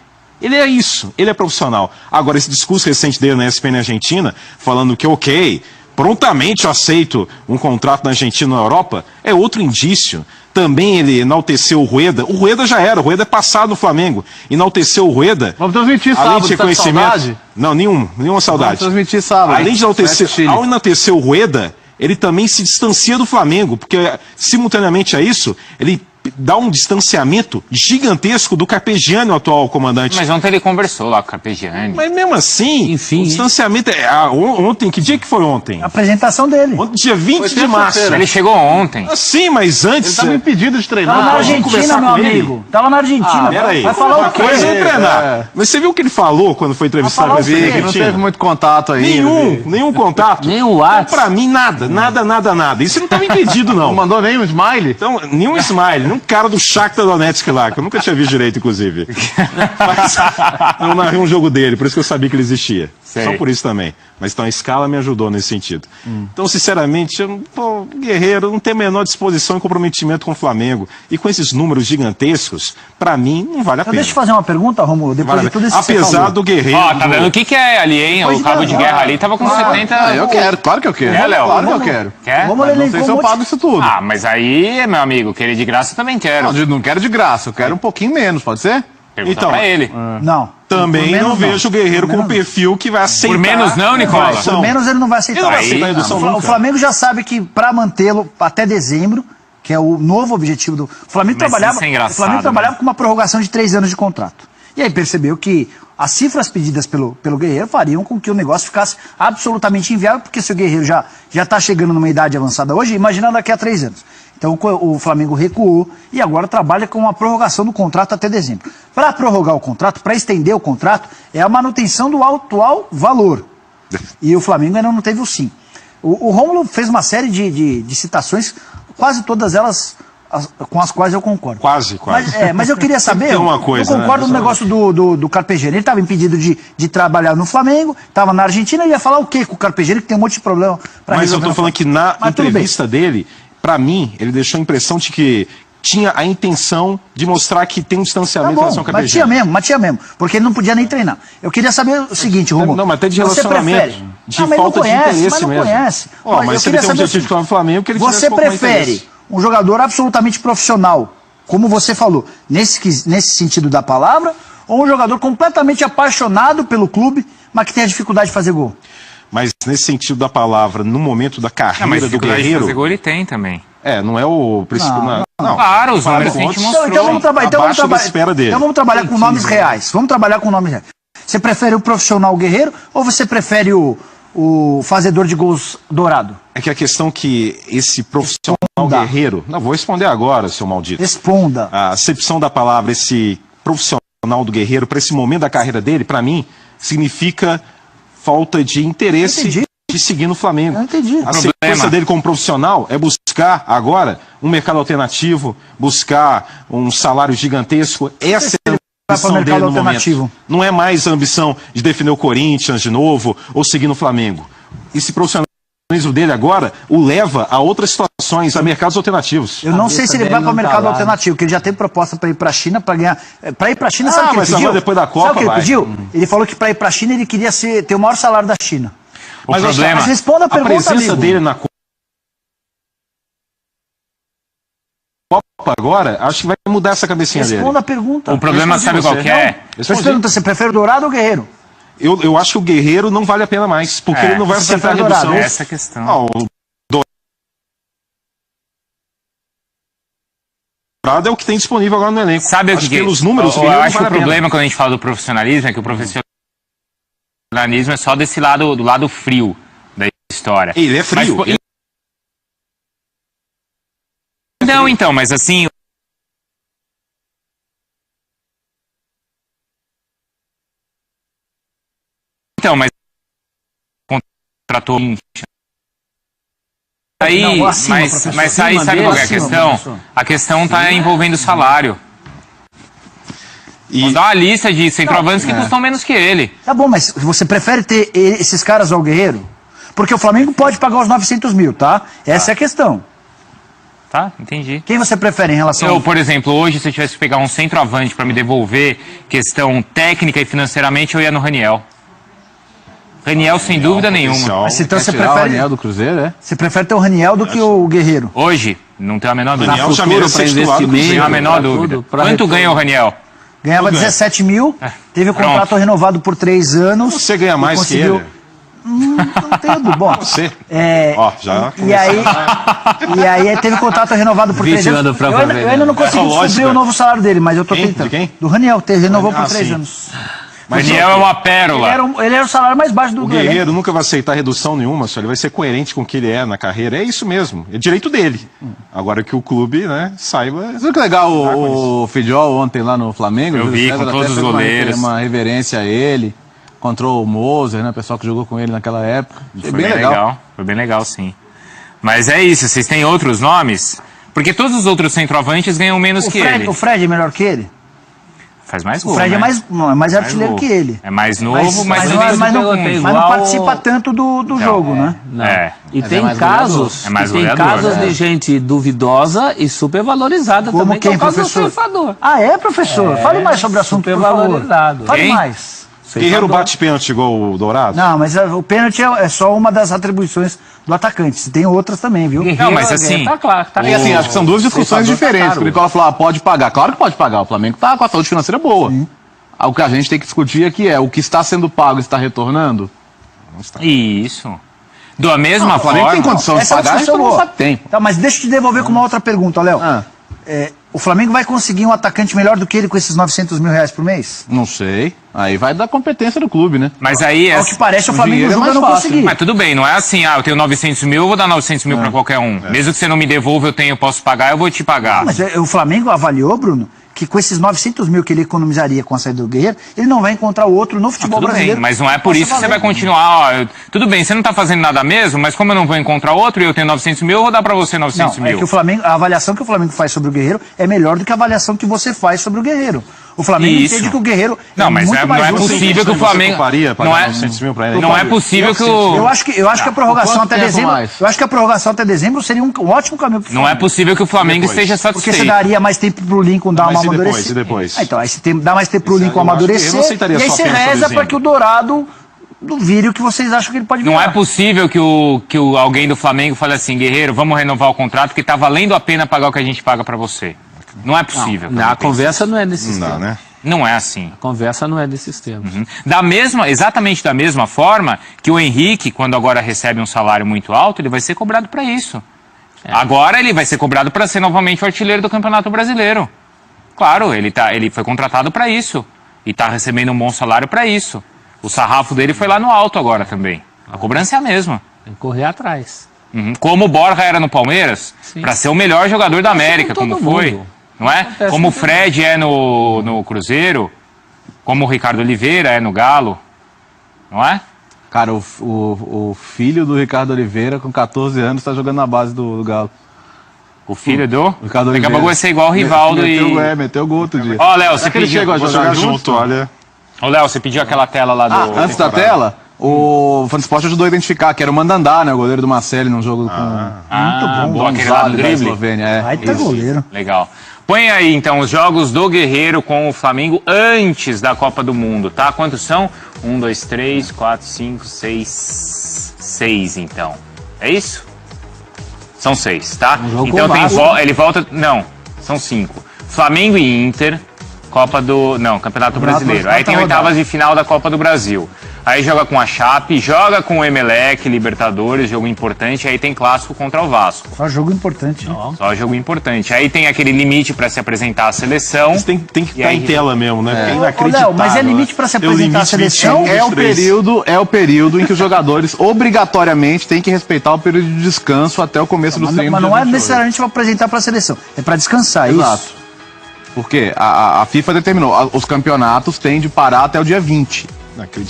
Ele é isso, ele é profissional. Agora, esse discurso recente dele na ESPN Argentina, falando que, ok, prontamente eu aceito um contrato na Argentina ou na Europa, é outro indício. Também ele enalteceu o Rueda. O Rueda já era, o Rueda é passado no Flamengo. Enalteceu o Rueda. Vamos transmitir além sábado, de tá com reconhecimento. saudade? Não, nenhuma saudade. Vamos transmitir sábado. Além de enaltecer, ao enaltecer o Rueda, ele também se distancia do Flamengo, porque simultaneamente a isso, ele dá um distanciamento gigantesco do Carpegiani, o atual comandante. Mas ontem ele conversou lá com o Carpegiani. Mas mesmo assim, Enfim, o distanciamento ontem, que dia que foi ontem? A apresentação dele. Ontem, dia 20 de março. Ele chegou ontem. Sim, mas antes... Ele estava impedido de treinar. Tava na vamos Argentina, conversar meu com ele? amigo. Tava na Argentina. Peraí. Vai falar Uma o quê? coisa é treinar. Mas você viu o que ele falou quando foi entrevistado Vai na falar o quê? Argentina? Não teve muito contato aí. Nenhum contato. Nem o Então, WhatsApp. pra mim, nada. Isso não estava impedido, Não não. mandou nem um smile? Então, nenhum smile, nenhum cara do Shakhtar Donetsk lá, que eu nunca tinha visto direito, inclusive. Mas eu narrei um jogo dele, por isso que eu sabia que ele existia. Sei. Só por isso também. Mas então a escala me ajudou nesse sentido. Então, sinceramente, o Guerreiro não tem a menor disposição e comprometimento com o Flamengo. E com esses números gigantescos, pra mim, não vale a Então, pena. deixa eu fazer uma pergunta, Romulo, depois Vale de a tudo pena. isso que você Apesar falou. do Guerreiro... Ó, tá vendo o que é ali, hein? Pois O cabo não, de guerra ali tava com 70... Eu quero, claro que eu quero. É, Léo? Claro que eu quero. Quer? Vamos Mas não elencou sei se eu um monte- pago isso tudo. Ah, mas aí, meu amigo, querer de graça eu também quero. Não quero de graça, eu quero um pouquinho menos, pode ser? Pergunta Então, pra ele. Não. Também Por menos não vejo o Guerreiro com um perfil que vai aceitar... Por menos não, Nicola? a redução. Por menos ele não vai aceitar. Ele não vai Aí, aceitar a redução O nunca. Flamengo já sabe que para mantê-lo até dezembro, que é o novo objetivo do... O Flamengo Mas trabalhava, isso é engraçado, o Flamengo trabalhava né? com uma prorrogação de 3 anos de contrato. E aí percebeu que as cifras pedidas pelo Guerreiro fariam com que o negócio ficasse absolutamente inviável, porque se o Guerreiro já está chegando numa idade avançada hoje, imagina daqui a 3 anos. Então o Flamengo recuou e agora trabalha com a prorrogação do contrato até dezembro. Para prorrogar o contrato, para estender o contrato, é a manutenção do atual valor. E o Flamengo ainda não teve o sim. O Rômulo fez uma série de citações, quase todas elas com as quais eu concordo. Quase. Mas eu queria saber, Tem uma coisa, eu concordo né? no negócio do Carpegiani. Ele estava impedido de trabalhar no Flamengo, estava na Argentina, ele ia falar o quê com o Carpegiani, que tem um monte de problema para Mas eu resolver. tô falando que na Mas tudo bem. entrevista dele, pra mim, ele deixou a impressão de que tinha a intenção de mostrar que tem um Tá distanciamento em bom, relação ao mas tinha Carpegiani. mesmo, porque ele não podia nem treinar. Eu queria saber o seguinte, Romulo. Não, mas até de você relacionamento, prefere- de mas falta não conhece, de interesse mas não mesmo. conhece. Ó, Olha, mas eu se ele queria tem um saber o objetivo seguinte, com o Flamengo, que ele tivesse você um pouco mais de prefere interesse. um jogador absolutamente profissional, como você falou, nesse sentido da palavra, ou um jogador completamente apaixonado pelo clube, mas que tem a dificuldade de fazer gol? Mas nesse sentido da palavra, no momento da Não, mas carreira do dificuldade de Guerreiro... fazer gol ele tem também. Não é o principal... Não. Claro, os números que a gente contas, mostrou. Então vamos trabalhar. abaixo da espera dele. Então vamos trabalhar com nomes reais. Vamos trabalhar com nomes reais. Você prefere o profissional guerreiro ou você prefere o fazedor de gols dourado? É que a questão que esse profissional Responda. guerreiro... Não, vou responder agora, seu maldito. Responda. A acepção da palavra, esse profissional do Guerreiro, para esse momento da carreira dele, para mim, significa falta de interesse Entendi. de seguir no Flamengo. Eu entendi. A Problema. sequência dele como profissional é buscar agora um mercado alternativo, buscar um salário gigantesco. Essa é a vai para o ambição mercado dele no alternativo? momento. Não é mais a ambição de defender o Corinthians de novo ou seguir no Flamengo. Esse profissionalismo dele agora o leva a outras situações, a mercados alternativos. Eu não sei se ele vai para o dele não tá mercado lá. alternativo, porque ele já tem proposta para ir para a China para ganhar. Para ir para a China, sabe o que ele mas pediu? agora depois da Copa sabe o que ele vai. pediu? Ele falou que para ir para a China ele queria ter o maior salário da China. O Mas problema... Mas responda a A pergunta, presença amigo. dele na Copa agora, acho que vai mudar essa cabecinha dele. Responda a pergunta. O problema Respondi sabe qual você. que é? Você pergunta, você prefere o dourado ou o guerreiro? Eu acho que o Guerreiro não vale a pena mais, porque ele não vai você aceitar a prefere redução. dourado, Essa é a questão. O Dourado é o que tem disponível agora no elenco. Sabe o acho que... pelos números, o eu Guerreiro acho não que o vale a pena. problema quando a gente fala do profissionalismo é que o profissionalismo é só desse lado, do lado frio da história. Ele é frio. Mas, não, então, mas assim... Então, mas... Contratou... Aí, Não, acima, mas professor. aí Acima sabe dele, qual que é a acima, questão? professor. A questão está envolvendo o salário. E Vou dar uma lista de centroavantes que custam menos que ele. Tá bom, mas você prefere ter esses caras ao guerreiro? Porque o Flamengo pode pagar os 900 mil, tá? Essa é a questão. Tá? Entendi. Quem você prefere em relação Eu, por exemplo, hoje, se eu tivesse que pegar um centroavante para me devolver questão técnica e financeiramente, eu ia no Raniel. Raniel, sem dúvida nenhuma. potencial. Mas então Quer você tirar o prefere, anel do Cruzeiro, é? você prefere ter o Raniel do que o guerreiro? Hoje, não tenho a menor dúvida. Raniel já futuro, merece pra ser titular do investimento, Não tenho a Cruzeiro. menor pra dúvida. tudo, pra Quanto retorno. ganha o Raniel? Ganhava Tudo bem. 17 mil, teve o Pronto. contrato renovado por 3 anos. Você ganha e mais que conseguiu- ele. Não tenho dúvida. Bom, Você? Já e aí teve contrato renovado por 3 anos. Eu ainda não consegui descobrir o novo salário dele, mas eu tô tentando. De quem? Do Raniel, renovou por 3 anos. Mas Daniel é uma pérola. Ele era o salário mais baixo do Guerreiro. O Guerreiro nunca vai aceitar redução nenhuma, só ele vai ser coerente com o que ele é na carreira. É isso mesmo, é direito dele. Agora que o clube, né, saiba... Você viu que legal o Fidjol ontem lá no Flamengo? Eu vi, com todos os goleiros. Uma reverência a ele, encontrou o Moser, né, o pessoal que jogou com ele naquela época. Foi bem legal. Foi bem legal, sim. Mas é isso, vocês têm outros nomes? Porque todos os outros centroavantes ganham menos que ele. O Fred é melhor que ele? Faz mais gol, O Fred né? é mais artilheiro que ele. É mais novo, mas não participa tanto do jogo, né? É. E tem casos, de gente duvidosa e supervalorizada como também, quem, professor? Professor? Fale mais sobre o assunto, supervalorizado. Fale mais. Guerreiro bate pênalti igual o Dourado? Não, mas o pênalti é só uma das atribuições do atacante. Tem outras também, viu? Não, mas assim... Tá claro. E assim, acho que são duas discussões diferentes. O Nicola falou, pode pagar. Claro que pode pagar. O Flamengo tá com a saúde financeira boa. Sim. O que a gente tem que discutir aqui é o que está sendo pago está retornando? Isso. Da mesma forma... O Flamengo tem condição de pagar, então não sabe tempo. Tá, mas deixa eu te devolver com uma outra pergunta, Léo. O Flamengo vai conseguir um atacante melhor do que ele com esses 900 mil reais por mês? Não sei. Aí vai da competência do clube, né? Mas aí... Ao que parece, o Flamengo julga não conseguir. Mas tudo bem, não é assim, eu tenho 900 mil, eu vou dar 900 mil pra qualquer um. Mesmo que você não me devolva, eu posso pagar, eu vou te pagar. Mas o Flamengo avaliou, Bruno, que com esses 900 mil que ele economizaria com a saída do Guerreiro, ele não vai encontrar o outro no futebol brasileiro. Bem, mas não é por isso que você vai continuar. Tudo bem, você não tá fazendo nada mesmo, mas como eu não vou encontrar outro e eu tenho 900 mil, eu vou dar pra você 900 mil. É que o Flamengo, a avaliação que o Flamengo faz sobre o Guerreiro é melhor do que a avaliação que você faz sobre o Guerreiro. O Flamengo entende que o Guerreiro mas não é possível que o Flamengo não é possível que o eu acho que a prorrogação até dezembro, eu acho que a prorrogação até dezembro seria um ótimo caminho pro Flamengo. Não é possível que o Flamengo esteja satisfeito. Porque você daria mais tempo pro Lincoln dar uma amadurecer. Depois. Então, aí você dá mais tempo pro Lincoln amadurecer e aí você reza para que o Dourado vire o que vocês acham que ele pode virar. Não é possível que alguém do Flamengo fale assim, Guerreiro, vamos renovar o contrato porque tá valendo a pena pagar o que a gente paga para você. Não é possível. A conversa não é nesse sistema. Né? Não é assim. A conversa não é desse sistema. Exatamente da mesma forma que o Henrique, quando agora recebe um salário muito alto, ele vai ser cobrado para isso. Agora ele vai ser cobrado para ser novamente o artilheiro do Campeonato Brasileiro. Claro, ele foi contratado para isso. E está recebendo um bom salário para isso. O sarrafo dele foi lá no alto agora também. A cobrança é a mesma. Tem que correr atrás. Como o Borja era no Palmeiras, para ser o melhor jogador da América, como foi. Não é? Como o Fred é no Cruzeiro, como o Ricardo Oliveira é no Galo, não é? Cara, o filho do Ricardo Oliveira, com 14 anos, está jogando na base do Galo. O filho do? Ricardo Oliveira. Daqui a pouco vai ser igual o Rivaldo meteu gol outro dia. Ó, Léo, você pediu... Chegou a jogar junto, olha... Ô, Léo, você pediu aquela tela lá do... antes da tela... O Fansport ajudou a identificar que era o Mandandá, né? O goleiro do Marcelo num jogo com... Muito bom. Aquele lá do drible. Vai ter goleiro. Legal. Põe aí, então, os jogos do Guerreiro com o Flamengo antes da Copa do Mundo, tá? Quantos são? 1, 2, 3, 4, 5, 6... 6, então. É isso? São 6, tá? Então ele volta... Não, são 5. Flamengo e Inter, Campeonato Brasileiro. Aí tem oitavas de final da Copa do Brasil. Aí joga com a Chape, joga com o Emelec, Libertadores, jogo importante. Aí tem clássico contra o Vasco. Só jogo importante. Só jogo importante. Aí tem aquele limite para se apresentar à seleção. Isso tem que estar em tela mesmo, né? Porque é inacreditável. Léo, mas é limite para se apresentar à seleção? É o período em que os jogadores obrigatoriamente têm que respeitar o período de descanso até o começo do treino. Mas não é necessariamente para apresentar para a seleção. É para descansar, Exato. Isso. Porque a FIFA determinou, os campeonatos têm de parar até o dia 20.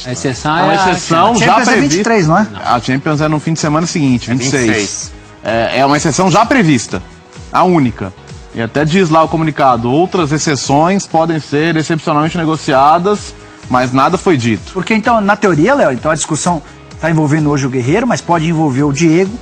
A exceção é uma exceção já prevista. É 23, não é? A Champions é no fim de semana seguinte, 26. 26. É uma exceção já prevista, a única. E até diz lá o comunicado, outras exceções podem ser excepcionalmente negociadas, mas nada foi dito. Porque então, na teoria, Léo, então a discussão está envolvendo hoje o Guerreiro, mas pode envolver o Diego,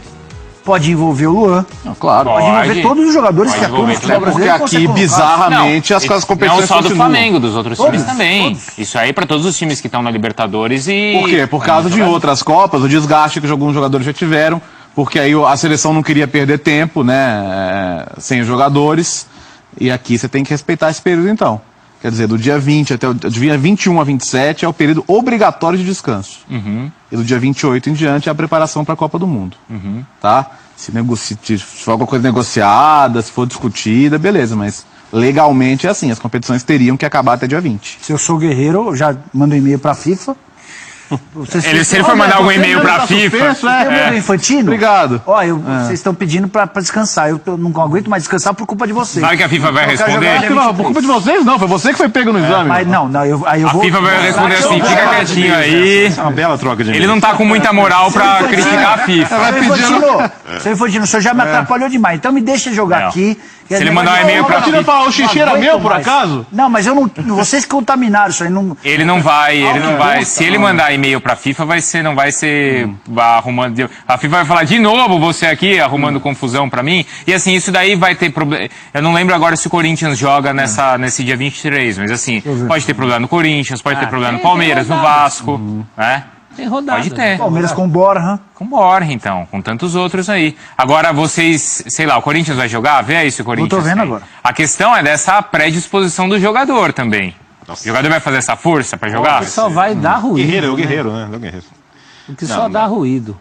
pode envolver o Luan. Claro. Pode envolver todos os jogadores que atuam no futebol brasileiro. Porque aqui, bizarramente, as competições não só do Flamengo, dos outros times Todos. também. Isso aí para todos os times que estão na Libertadores e... Por quê? Por causa de outras Copas, o desgaste que alguns jogadores já tiveram, porque aí a seleção não queria perder tempo, né, sem os jogadores, e aqui você tem que respeitar esse período então. Quer dizer, do dia 20 até o dia 21 a 27 é o período obrigatório de descanso. E do dia 28 em diante é a preparação para a Copa do Mundo. Tá? Se for alguma coisa negociada, se for discutida, beleza, mas legalmente é assim, as competições teriam que acabar até dia 20. Se eu sou guerreiro, eu já mando um e-mail para a FIFA. Se ele for mandar algum e-mail pra FIFA... Tem o Infantino? Obrigado. Ó, vocês estão pedindo pra descansar. Eu não aguento mais descansar por culpa de vocês. Sabe que a FIFA vai responder? Por culpa de vocês não, foi você que foi pego no exame. Mas aí eu A vou... FIFA vai responder assim, fica quietinho aí. É uma bela troca de Ele não tá com muita moral pra criticar a FIFA. Seu Infantino, o senhor já me atrapalhou demais. Então me deixa jogar aqui. Se ele mandar um e-mail pra FIFA... O xixi era meu, por acaso? Não, mas eu não... Vocês que contaminaram isso aí. Não... Ele não vai. Se ele mandar e-mail pra FIFA, não vai ser arrumando... A FIFA vai falar, de novo você aqui, arrumando confusão pra mim. E assim, isso daí vai ter problema... Eu não lembro agora se o Corinthians joga nesse dia 23, mas assim, pode ter problema no Corinthians, pode ter problema no Palmeiras, no Vasco, né? Tem rodada. Pode ter. Palmeiras com Borja. Com Borja, então, com tantos outros aí. Agora, vocês, sei lá, o Corinthians vai jogar? Vê aí se o Corinthians... Eu tô vendo tem. agora. A questão é dessa predisposição do jogador também. O jogador vai fazer essa força pra jogar? O que só vai dar ruído. Guerreiro, é o né? guerreiro, né? É o guerreiro. O que só dá ruído.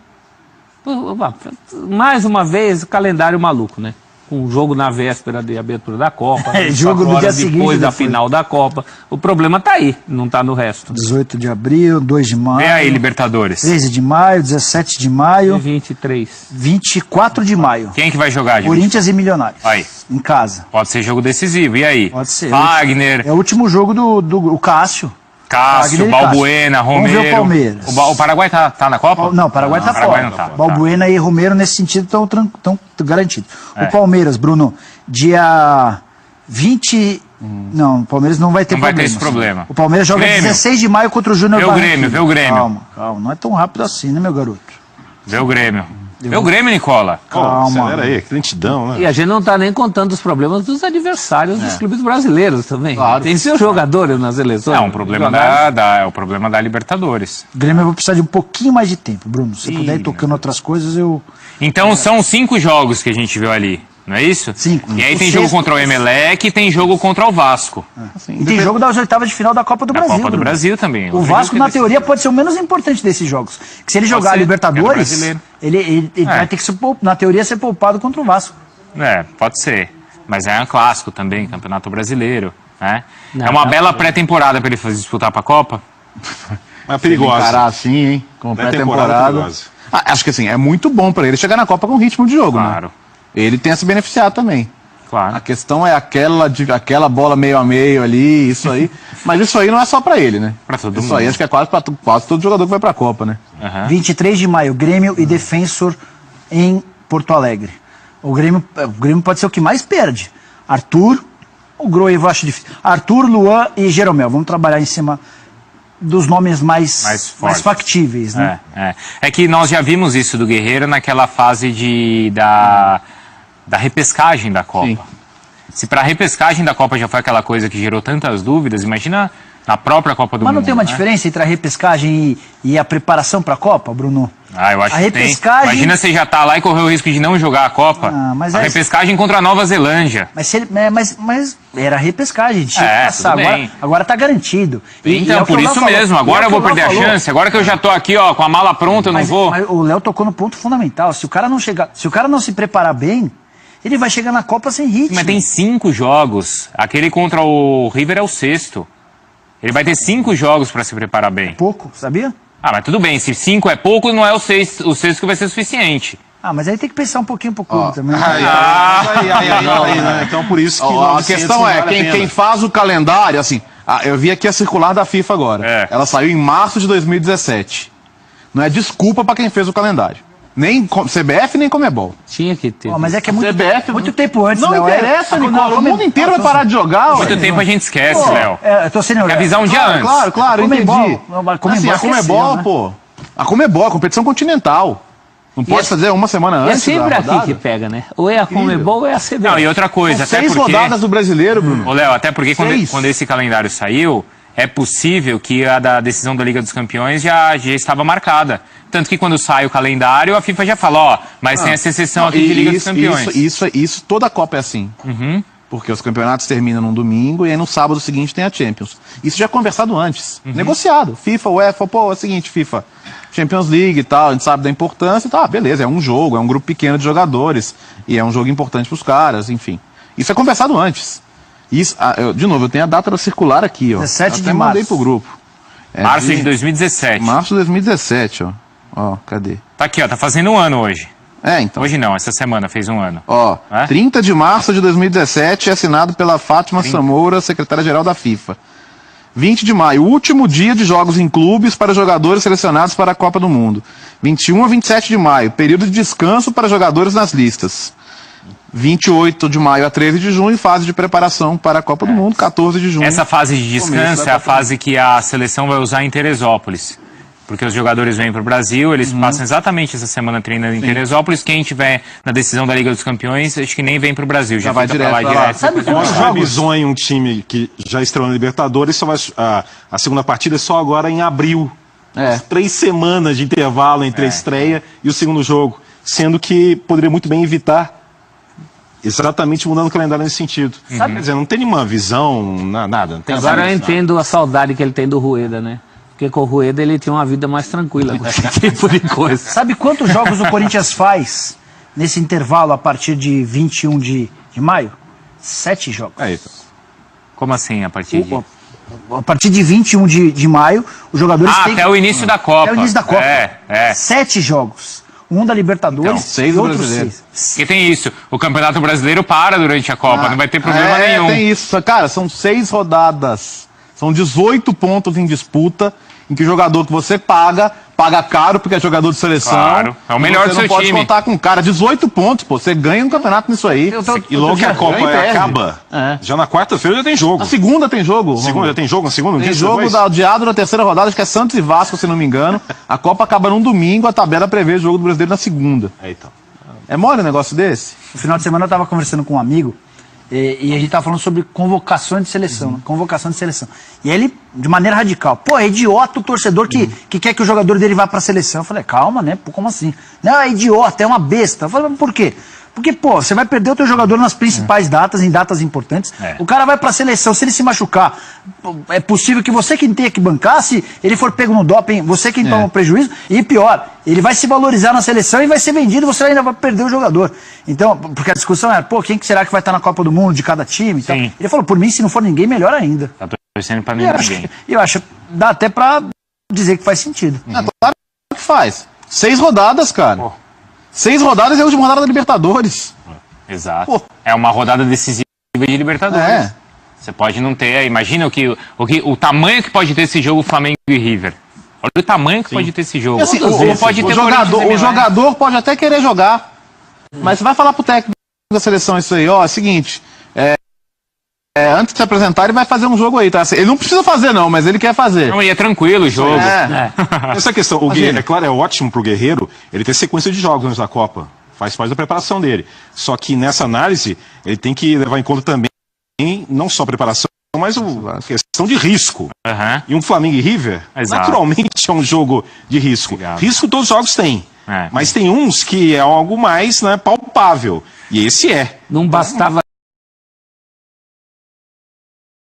Mais uma vez, o calendário maluco, né? Com um jogo na véspera de abertura da Copa. Jogo no dia seguinte. Depois da final da Copa. O problema tá aí, não tá no resto. 18 de abril, 2 de maio. Vê aí, Libertadores. 13 de maio, 17 de maio. 23. 24 de maio. Quem é que vai jogar, gente? Corinthians e Milionários. Aí. Em casa. Pode ser jogo decisivo. E aí? Pode ser. Wagner, É o último jogo do Cássio. Cássio, Wagner e Balbuena, Cássio. Romero. Vamos ver o Palmeiras. O Paraguai tá na Copa? Não, o Paraguai tá Paraguai fora. não tá. Balbuena e Romero, nesse sentido, estão garantidos. O Palmeiras, Bruno, dia 20... Não, o Palmeiras não vai ter Não vai ter problema. esse problema. O Palmeiras joga Grêmio. 16 de maio contra o Júnior Vê o Barranquilla. Grêmio, vê o Grêmio. Calma, não é tão rápido assim, né, meu garoto? Vê o Grêmio. Vê o Grêmio, Nicola. Calma. Acelera aí, que lentidão, né? E a gente não tá nem contando os problemas dos adversários dos clubes brasileiros também. Claro. Tem seus jogadores nas eleições. É um problema é o problema da Libertadores. O Grêmio vai precisar de um pouquinho mais de tempo, Bruno. Se puder ir tocando outras coisas, eu... Então são 5 jogos que a gente viu ali, não é isso? 5. E aí O tem jogo sexto- contra o Emelec e tem jogo contra o Vasco. E tem jogo das oitavas de final da Copa do Da Brasil. Copa do Bruno. Brasil também. O Vasco, na teoria, pode ser o menos importante desses jogos. Que se ele jogar a ser, Libertadores, é brasileiro. ele vai ter que, na teoria, ser poupado contra o Vasco. É, pode ser. Mas é um clássico também, Campeonato Brasileiro. Né? Não, é uma não. bela pré-temporada para ele disputar para a Copa. Mas é perigosa. Encarar assim, hein? Com Pré-temporada pré-temporada. perigosa. Acho que assim, é muito bom pra ele chegar na Copa com ritmo de jogo, Claro. né? Ele tem a se beneficiar também. A Claro. questão é aquela bola meio a meio ali, isso aí. Mas isso aí não é só pra ele, né? Pra todo isso mundo. aí acho que é quase todo jogador que vai pra Copa, né? Aham. 23 de maio, Grêmio e Defensor em Porto Alegre. O Grêmio pode ser o que mais perde. Arthur, o Groevo eu acho difícil. Arthur, Luan e Jeromel. Vamos trabalhar em cima dos nomes mais fortes. factíveis, né? É que nós já vimos isso do Guerreiro naquela fase da repescagem da Copa. Sim. Se para a repescagem da Copa já foi aquela coisa que gerou tantas dúvidas, imagina na própria Copa do Mas Mundo. não tem uma né? diferença entre a repescagem e a preparação para a Copa, Bruno? Ah, eu acho A que repescagem- tem. Imagina você já tá lá e correu o risco de não jogar a Copa. Ah, mas a é- repescagem contra a Nova Zelândia. Mas, mas era repescagem, tinha que passar. tudo bem. Agora tá garantido. Então, é o que por o Léo isso falou. mesmo. E é Agora o eu que vou o Léo perder a falou. chance. Agora que eu já tô aqui, ó, com a mala pronta, eu não vou. Mas o Léo tocou no ponto fundamental. Se o cara não chegar, se o cara não se preparar bem, ele vai chegar na Copa sem ritmo. Mas tem 5 jogos. Aquele contra o River é o 6º. Ele vai ter 5 jogos para se preparar bem. Pouco, sabia? Ah, mas tudo bem. Se 5 é pouco, não é o 6 que vai ser suficiente. Ah, mas aí tem que pensar um pouquinho pro clube também. né? Né? Então por isso que Ó, a 900 questão não é, vale a pena. quem faz o calendário, assim, eu vi aqui a circular da FIFA agora. É. Ela saiu em março de 2017. Não é desculpa pra quem fez o calendário. Nem CBF, nem Comebol. Tinha que ter. Ó, mas é que é muito, CBF muito tempo antes, Não né? interessa, É- Nicola. O mundo inteiro vai parar de jogar. Muito tempo a gente esquece, Léo. eu tô sendo Quer avisar um dia antes. Claro, Comebol. entendi. Não, mas Comebol Assim, a esqueceu, Comebol, né? pô. A Comebol, a competição continental. Não pode fazer uma semana E é antes sempre da aqui rodada? que pega, né? Ou é a Comebol ou é a CBF. Não, e outra coisa, São até 6 porque... rodadas do brasileiro, Bruno. Ô, Léo, até porque quando 6. esse calendário saiu, é possível que a da decisão da Liga dos Campeões já estava marcada. Tanto que quando sai o calendário, a FIFA já fala, ó, mas tem essa exceção aqui de Liga dos Campeões. Isso, toda a Copa é assim. Porque os campeonatos terminam num domingo e aí no sábado seguinte tem a Champions. Isso já é conversado antes, negociado. FIFA, UEFA, pô, é o seguinte, FIFA, Champions League e tal, a gente sabe da importância e tal. Beleza, é um jogo, é um grupo pequeno de jogadores e é um jogo importante pros caras, enfim. Isso é conversado antes. Isso, de novo, eu tenho a data circular aqui, ó. 17 de março. Mandei pro grupo. Março de 2017. Março de 2017, ó. Ó, cadê? Tá aqui, ó, tá fazendo um ano hoje. Então. Hoje não, essa semana fez um ano. Ó, 30 de março de 2017, assinado pela Fátima Samoura, secretária-geral da FIFA. 20 de maio, último dia de jogos em clubes para jogadores selecionados para a Copa do Mundo. 21 a 27 de maio, período de descanso para jogadores nas listas. 28 de maio a 13 de junho, fase de preparação para a Copa do Mundo, 14 de junho. Essa fase de descanso é a fase que a seleção vai usar em Teresópolis. Porque os jogadores vêm para o Brasil, eles passam exatamente essa semana treinando em Teresópolis. Quem tiver na decisão da Liga dos Campeões, acho que nem vem para o Brasil. Já vai direto pra lá. Sabe quantos Já bizonha um time que já estreou na Libertadores, só vai, a segunda partida é só agora em abril. 3 semanas de intervalo entre a estreia e o segundo jogo. Sendo que poderia muito bem evitar exatamente mudando o calendário nesse sentido. Quer dizer, não tem nenhuma visão, nada. Não tem Agora eu entendo a saudade que ele tem do Rueda, né? Porque com o Rueda ele tinha uma vida mais tranquila com esse tipo de coisa. Sabe quantos jogos o Corinthians faz nesse intervalo a partir de 21 de maio? 7 jogos. Como assim, a partir de... A partir de 21 de maio, os jogadores têm... até o início da Copa. Até o início da Copa. 7 jogos. Um da Libertadores, 6 e outros brasileiro. 6. Porque tem isso, o Campeonato Brasileiro para durante a Copa, não vai ter problema nenhum. Tem isso. Cara, são 6 rodadas. São 18 pontos em disputa, em que o jogador que você paga caro, porque é jogador de seleção. Claro, é o melhor do seu time. Você não pode contar com cara. 18 pontos, pô. Você ganha um campeonato nisso aí. E logo que a Copa acaba, já na quarta-feira já tem jogo. Na segunda tem jogo. Segunda já tem jogo? Na segunda? Tem jogo adiado na terceira rodada, acho que é Santos e Vasco, se não me engano. A Copa acaba num domingo, a tabela prevê o jogo do Brasileiro na segunda. É mole um negócio desse? No final de semana eu tava conversando com um amigo e a gente tava falando sobre convocações de seleção, né? Convocação de seleção. E ele, de maneira radical, pô, é idiota o torcedor que quer que o jogador dele vá pra seleção. Eu falei, calma, né? Pô, como assim? Não, é idiota, é uma besta. Eu falei, por quê? Porque, pô, você vai perder o teu jogador nas principais datas, em datas importantes. O cara vai pra seleção, se ele se machucar, é possível que você quem tenha que bancar, se ele for pego no doping, você quem toma o prejuízo. E pior, ele vai se valorizar na seleção e vai ser vendido, você ainda vai perder o jogador. Então, porque a discussão era, pô, quem que será que vai estar na Copa do Mundo de cada time e tal? Ele falou, por mim, se não for ninguém, melhor ainda. Tá torcendo pra ninguém. Eu acho, dá até pra dizer que faz sentido. Claro que faz. 6 rodadas, cara. 6 rodadas é a última rodada da Libertadores. Exato. Pô. É uma rodada decisiva de Libertadores. Você pode não ter... Imagina o tamanho que pode ter esse jogo Flamengo e River. Olha o tamanho que pode ter esse jogo. Assim, o jogador pode até querer jogar, mas você vai falar pro técnico da seleção isso aí, ó, é o seguinte, antes de se apresentar ele vai fazer um jogo aí, tá? Ele não precisa fazer não, mas ele quer fazer. Não, e é tranquilo o jogo. Essa questão, o Guerreiro, é claro, é ótimo pro Guerreiro ele ter sequência de jogos antes da Copa. Faz parte da preparação dele. Só que nessa análise, ele tem que levar em conta também, não só a preparação, mas a questão de risco. E um Flamengo e River, naturalmente é um jogo de risco. Risco todos os jogos têm. Mas tem uns que é algo mais palpável. E esse é. Não bastava